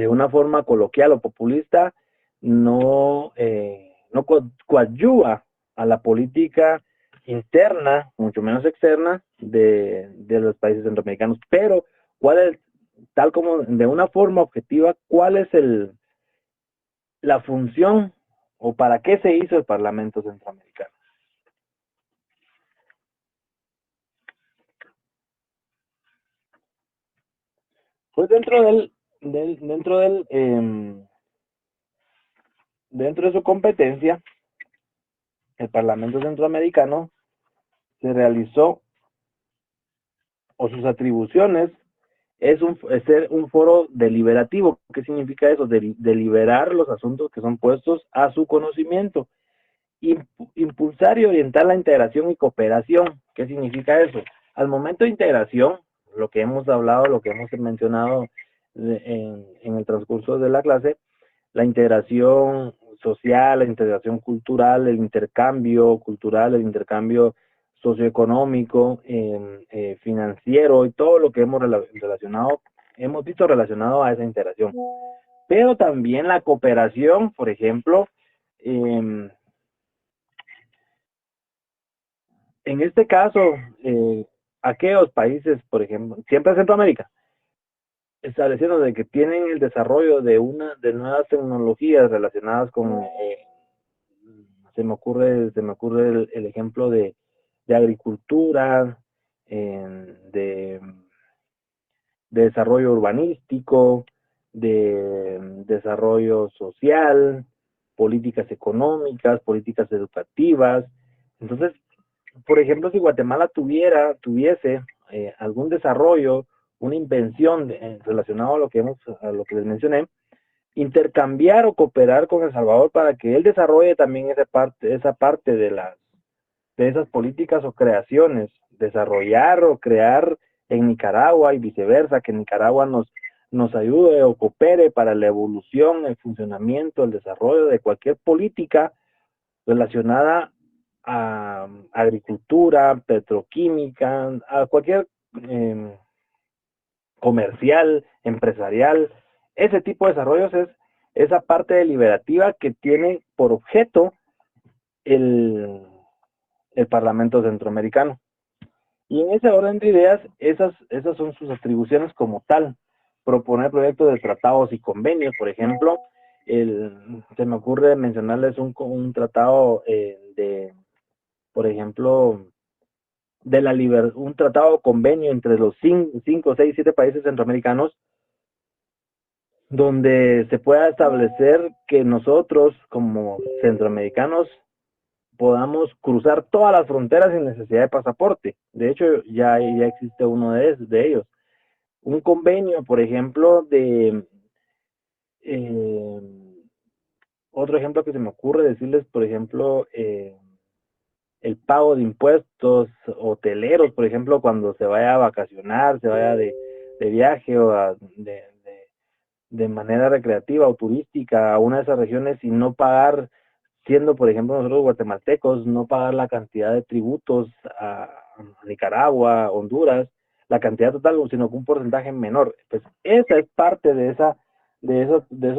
una forma coloquial o populista, no coadyuva a la política interna, mucho menos externa, de los países centroamericanos. Pero, ¿cuál es, tal como de una forma objetiva, cuál es la función o para qué se hizo el Parlamento Centroamericano? Pues dentro de su competencia, el Parlamento Centroamericano se realizó, o sus atribuciones, es ser un foro deliberativo. ¿Qué significa eso? Deliberar los asuntos que son puestos a su conocimiento. Impulsar y orientar la integración y cooperación. ¿Qué significa eso? Al momento de integración, lo que hemos hablado, lo que hemos mencionado en el transcurso de la clase, la integración social, la integración cultural, el intercambio cultural, el intercambio socioeconómico, financiero y todo lo que hemos visto relacionado a esa integración. Pero también la cooperación, por ejemplo, en este caso, aquellos países, por ejemplo, siempre Centroamérica, estableciendo de que tienen el desarrollo de nuevas tecnologías relacionadas con, se me ocurre el ejemplo de agricultura, de desarrollo urbanístico, de desarrollo social, políticas económicas, políticas educativas. Entonces, por ejemplo, si Guatemala tuviese algún desarrollo, una invención relacionado a lo que les mencioné, intercambiar o cooperar con El Salvador para que él desarrolle también esa parte de esas políticas o creaciones, desarrollar o crear en Nicaragua y viceversa, que Nicaragua nos ayude o coopere para la evolución, el funcionamiento, el desarrollo de cualquier política relacionada a agricultura, petroquímica, a cualquier comercial, empresarial. Ese tipo de desarrollos es esa parte deliberativa que tiene por objeto el Parlamento Centroamericano. Y en ese orden de ideas, esas son sus atribuciones como tal. Proponer proyectos de tratados y convenios, por ejemplo, se me ocurre mencionarles un tratado por ejemplo, un tratado o convenio entre los 5, 6, 7 países centroamericanos, donde se pueda establecer que nosotros como centroamericanos podamos cruzar todas las fronteras sin necesidad de pasaporte. De hecho, ya existe uno de ellos. Un convenio, por ejemplo, otro ejemplo que se me ocurre decirles, por ejemplo, el pago de impuestos hoteleros, por ejemplo, cuando se vaya a vacacionar, se vaya de viaje o de manera recreativa o turística a una de esas regiones, y no pagar, siendo por ejemplo nosotros guatemaltecos, no pagar la cantidad de tributos a Nicaragua, Honduras, la cantidad total, sino que un porcentaje menor. Pues esa es parte de esos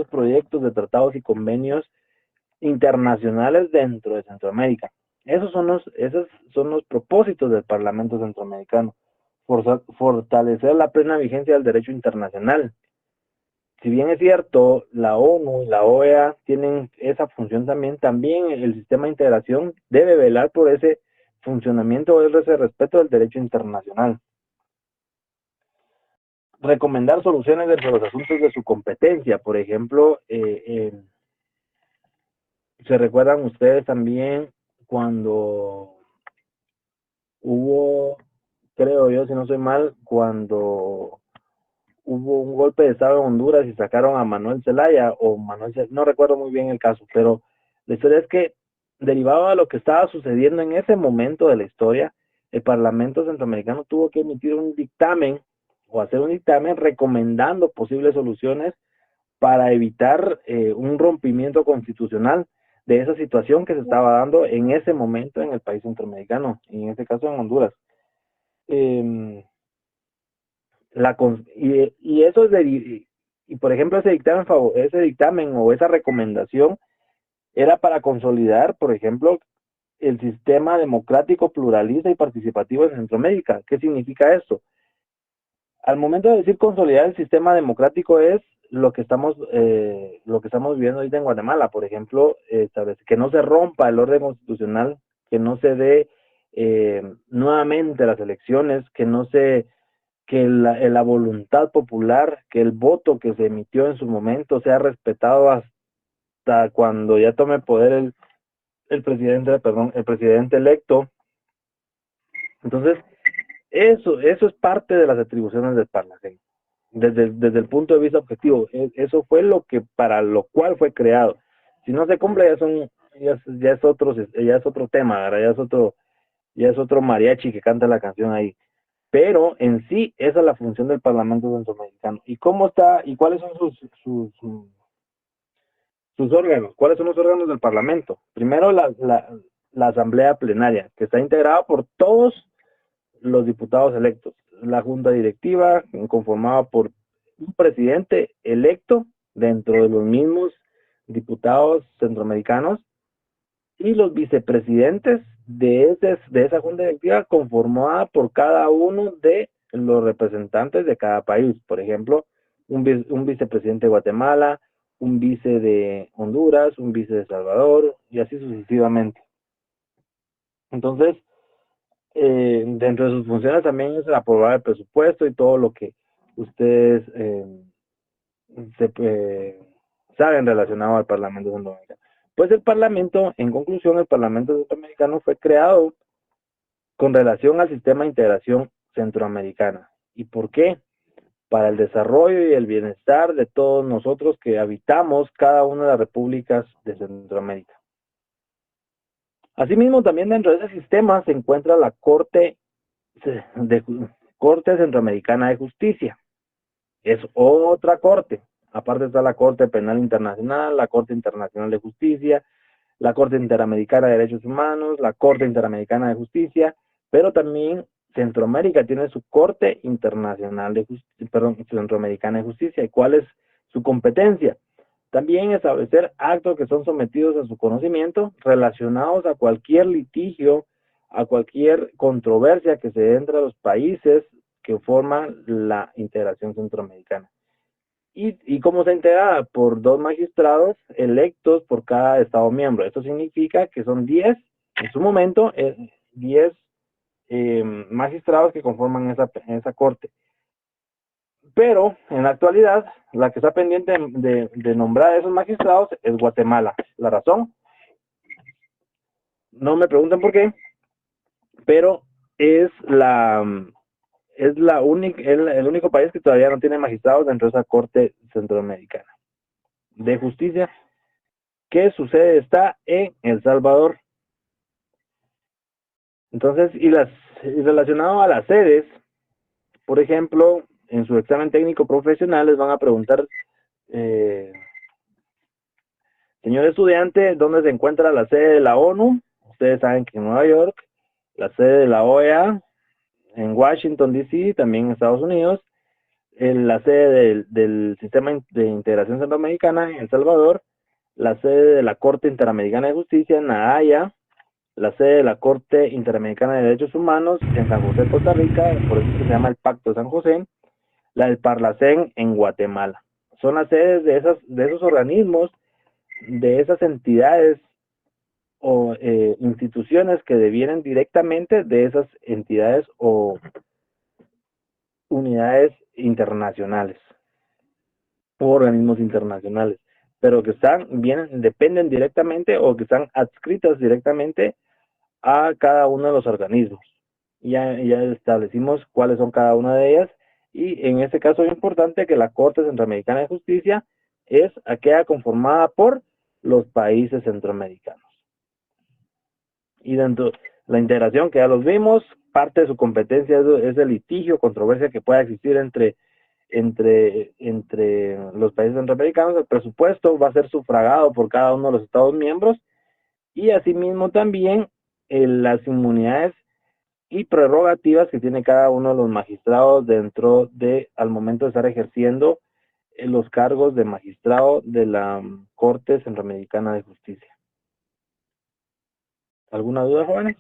proyectos de tratados y convenios internacionales dentro de Centroamérica. Esos son los propósitos del Parlamento Centroamericano: fortalecer la plena vigencia del derecho internacional. Si bien es cierto, la ONU y la OEA tienen esa función también el sistema de integración debe velar por ese funcionamiento o ese respeto del derecho internacional. Recomendar soluciones dentro de los asuntos de su competencia. Por ejemplo, ¿se recuerdan ustedes también cuando hubo, creo yo, si no soy mal, cuando hubo un golpe de estado en Honduras y sacaron a Manuel Zelaya, no recuerdo muy bien el caso, pero la historia es que, derivado de lo que estaba sucediendo en ese momento de la historia, el Parlamento Centroamericano tuvo que emitir un dictamen o hacer un dictamen recomendando posibles soluciones para evitar un rompimiento constitucional de esa situación que se estaba dando en ese momento en el país centroamericano, en este caso en Honduras. Em, y eso es y por ejemplo ese dictamen o esa recomendación era para consolidar, por ejemplo, el sistema democrático, pluralista y participativo en Centroamérica. ¿Qué significa esto? Al momento de decir consolidar el sistema democrático es lo que estamos viviendo ahorita en Guatemala, por ejemplo, que no se rompa el orden constitucional, que no se dé nuevamente las elecciones, que la voluntad popular, que el voto que se emitió en su momento sea respetado hasta cuando ya tome poder el presidente electo. Entonces, eso es parte de las atribuciones del Parlamento, desde el punto de vista objetivo. Eso fue para lo cual fue creado. Si no se cumple, ya es otro tema, ¿verdad? Ya es otro mariachi que canta la canción ahí. Pero en sí, esa es la función del Parlamento Centroamericano. ¿Y cómo está? ¿Y cuáles son sus órganos? ¿Cuáles son los órganos del Parlamento? Primero, la Asamblea Plenaria, que está integrada por todos los diputados electos. La Junta Directiva, conformada por un presidente electo dentro de los mismos diputados centroamericanos, y los vicepresidentes de esa Junta Directiva, conformada por cada uno de los representantes de cada país. Por ejemplo, un vicepresidente de Guatemala, un vice de Honduras, un vice de El Salvador, y así sucesivamente. Entonces, dentro de sus funciones también es aprobar el presupuesto y todo lo que ustedes saben relacionado al Parlamento Centroamericano. Pues en conclusión, el Parlamento Centroamericano fue creado con relación al sistema de integración centroamericana. ¿Y por qué? Para el desarrollo y el bienestar de todos nosotros que habitamos cada una de las repúblicas de Centroamérica. Asimismo, también dentro de ese sistema se encuentra la Corte Centroamericana de Justicia. Es otra corte. Aparte está la Corte Penal Internacional, la Corte Internacional de Justicia, la Corte Interamericana de Derechos Humanos, la Corte Interamericana de Justicia, pero también Centroamérica tiene su Corte Internacional Centroamericana de Justicia. ¿Y cuál es su competencia? También establecer actos que son sometidos a su conocimiento relacionados a cualquier litigio, a cualquier controversia que se dé entre los países que forman la integración centroamericana. Y cómo se integra por 2 magistrados electos por cada Estado miembro. Esto significa que son 10, en su momento, 10 magistrados que conforman esa corte. Pero, en la actualidad, la que está pendiente de nombrar a esos magistrados es Guatemala. ¿La razón? No me pregunten por qué, pero es el único país que todavía no tiene magistrados dentro de esa Corte Centroamericana de Justicia. ¿Qué sucede? Está en El Salvador. Entonces, y relacionado a las sedes, por ejemplo, en su examen técnico profesional les van a preguntar, señor estudiante, ¿dónde se encuentra la sede de la ONU? Ustedes saben que en Nueva York, la sede de la OEA, en Washington, D.C., también en Estados Unidos, la sede del Sistema de Integración Centroamericana en El Salvador, la sede de la Corte Interamericana de Justicia en La Haya, la sede de la Corte Interamericana de Derechos Humanos en San José, Costa Rica, por eso se llama el Pacto de San José, la del Parlacén en Guatemala. Son las sedes de esos organismos, de esas entidades o instituciones que devienen directamente de esas entidades o unidades internacionales o organismos internacionales, pero que dependen directamente o que están adscritas directamente a cada uno de los organismos. Ya establecimos cuáles son cada una de ellas, y en este caso es importante que la Corte Centroamericana de Justicia es aquella conformada por los países centroamericanos. Y dentro de la integración, que ya los vimos, parte de su competencia es el litigio, controversia que pueda existir entre los países centroamericanos. El presupuesto va a ser sufragado por cada uno de los Estados miembros y asimismo también las inmunidades y prerrogativas que tiene cada uno de los magistrados dentro de, al momento de estar ejerciendo los cargos de magistrado de la Corte Centroamericana de Justicia. ¿Alguna duda, jóvenes?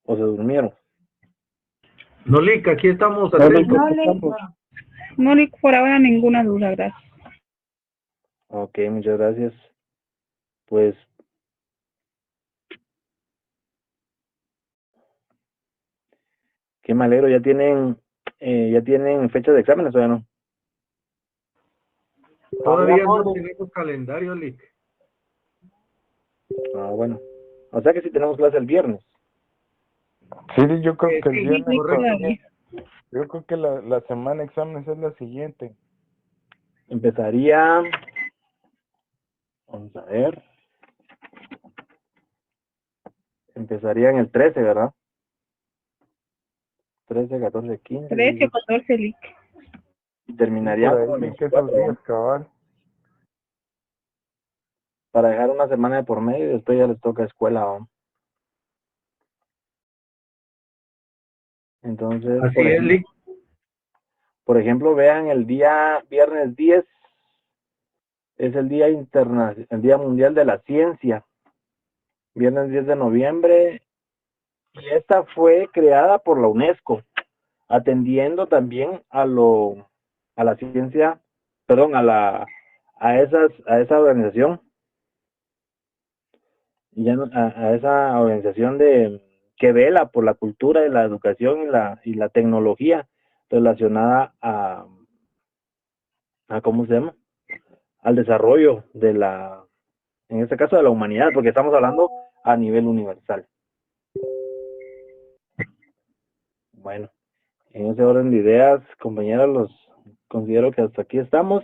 ¿O se durmieron? No, Lick, aquí estamos No, Lick, atentos. No, Lick, por ahora ninguna duda, gracias. Ok, muchas gracias. Pues, qué me alegro, ya tienen fecha de exámenes, ¿o ya no? Todavía no tenemos calendario, Lick. Ah, bueno. O sea que sí tenemos clase el viernes. Sí, yo creo que el Sí, viernes, correcto. yo creo que la semana de exámenes es la siguiente. Empezaría, vamos a ver, empezaría en el 13, ¿verdad? 13, 14, 15. 13 o 14, Lick. Y terminaría Por como ahí el vi que esos 24, días cabal. para dejar una semana de por medio y después ya les toca escuela, ¿no? Entonces, Así es, Lick. por ejemplo, vean el día viernes 10, es el día el Día Mundial de la Ciencia, viernes 10 de noviembre, y esta fue creada por la UNESCO, atendiendo también a la ciencia, perdón, a esa organización, y ya a esa organización que vela por la cultura y la educación y la tecnología relacionada a ¿cómo se llama? Al desarrollo en este caso de la humanidad, porque estamos hablando a nivel universal. Bueno, en ese orden de ideas, compañeros, considero que hasta aquí estamos.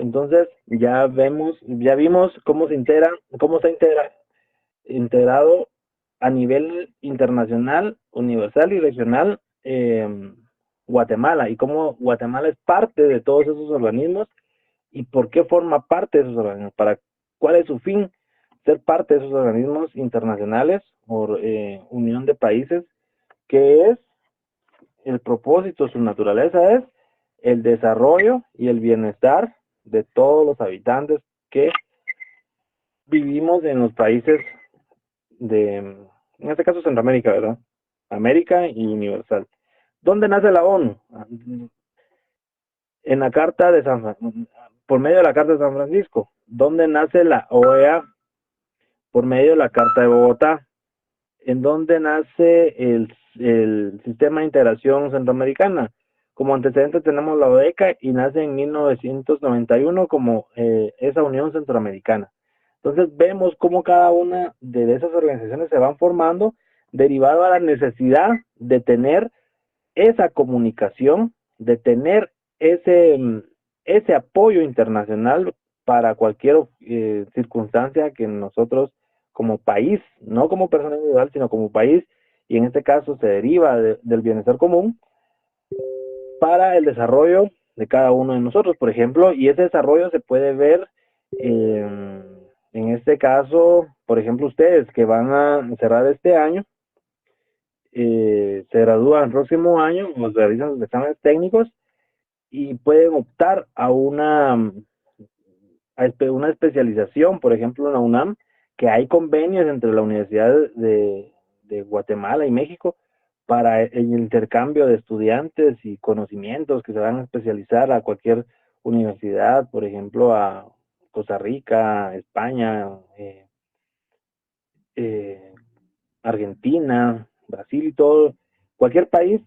Entonces, ya vimos cómo se ha integrado a nivel internacional, universal y regional Guatemala, y cómo Guatemala es parte de todos esos organismos y por qué forma parte de esos organismos, cuál es su fin, ser parte de esos organismos internacionales o unión de países, que es el propósito, su naturaleza es el desarrollo y el bienestar de todos los habitantes que vivimos en los países en este caso Centroamérica, ¿verdad? América y universal. ¿Dónde nace la ONU? En la Carta de por medio de la Carta de San Francisco. ¿Dónde nace la OEA? Por medio de la Carta de Bogotá. ¿En dónde nace el Sistema de Integración Centroamericana? Como antecedente tenemos la ODECA y nace en 1991 como esa Unión Centroamericana. Entonces vemos cómo cada una de esas organizaciones se van formando derivado a la necesidad de tener esa comunicación, de tener ese apoyo internacional para cualquier circunstancia que nosotros como país, no como persona individual, sino como país, y en este caso se deriva del bienestar común, para el desarrollo de cada uno de nosotros, por ejemplo, y ese desarrollo se puede ver en este caso, por ejemplo, ustedes que van a cerrar este año, se gradúan el próximo año, nos realizan sus exámenes técnicos y pueden optar a una especialización, por ejemplo, en la UNAM, que hay convenios entre la Universidad de Guatemala y México para el intercambio de estudiantes y conocimientos que se van a especializar a cualquier universidad, por ejemplo, a Costa Rica, España, Argentina, Brasil y todo, cualquier país.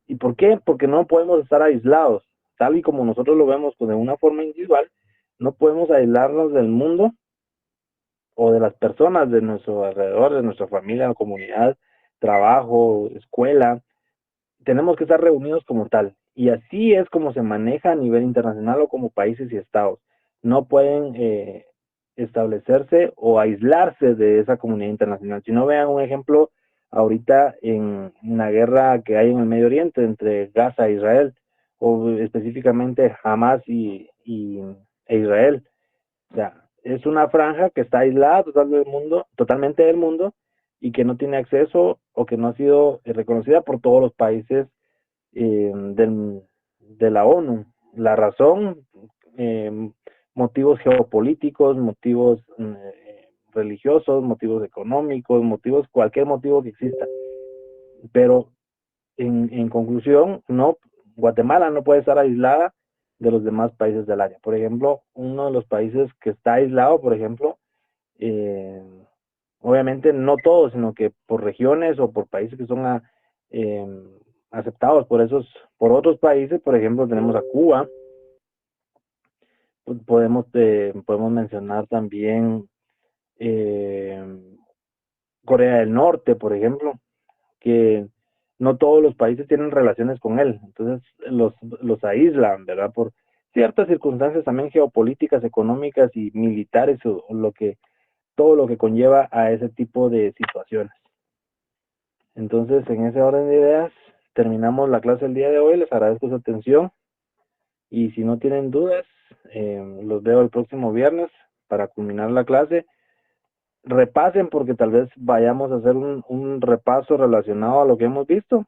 ¿Y por qué? Porque no podemos estar aislados, tal y como nosotros lo vemos de una forma individual, no podemos aislarnos del mundo o de las personas de nuestro alrededor, de nuestra familia, comunidad, trabajo, escuela. Tenemos que estar reunidos como tal. Y así es como se maneja a nivel internacional o como países y estados. No pueden establecerse o aislarse de esa comunidad internacional. Si no, vean un ejemplo ahorita en la guerra que hay en el Medio Oriente entre Gaza e Israel, o específicamente Hamas e Israel. O sea, es una franja que está aislada totalmente del mundo y que no tiene acceso o que no ha sido reconocida por todos los países de la ONU. La razón, motivos geopolíticos, motivos religiosos, motivos económicos, cualquier motivo que exista. Pero en conclusión, no, Guatemala no puede estar aislada de los demás países del área. Por ejemplo, uno de los países que está aislado, por ejemplo, obviamente no todos, sino que por regiones o por países que son aceptados por otros países. Por ejemplo, tenemos a Cuba. Podemos mencionar también Corea del Norte, por ejemplo, que no todos los países tienen relaciones con él, entonces los aíslan, ¿verdad? Por ciertas circunstancias también geopolíticas, económicas y militares, o todo lo que conlleva a ese tipo de situaciones. Entonces, en ese orden de ideas, terminamos la clase el día de hoy. Les agradezco su atención y si no tienen dudas, los veo el próximo viernes para culminar la clase. Repasen, porque tal vez vayamos a hacer un repaso relacionado a lo que hemos visto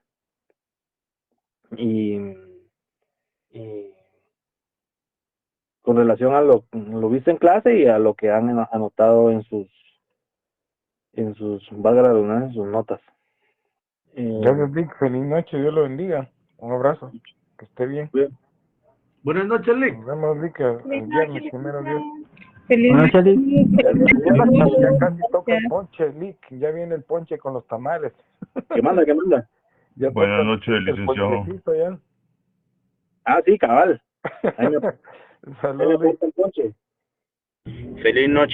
y con relación a lo visto en clase y a lo que han anotado en sus valga la redundancia, en sus notas. Gracias, Lick. Feliz noche. Dios lo bendiga. Un abrazo. Que esté bien. Buenas noches, Lick. Nos vemos, Lick, el viernes, primero Dios. Feliz Buenas noches, Ya casi toca el ponche, Lick. Ya viene el ponche con los tamales. ¿Qué manda? Ya Buenas toca noches, el licenciado. ponchecito ya. Ah, sí, cabal. Ahí me Saludos, Lick. el ponche. Feliz noche.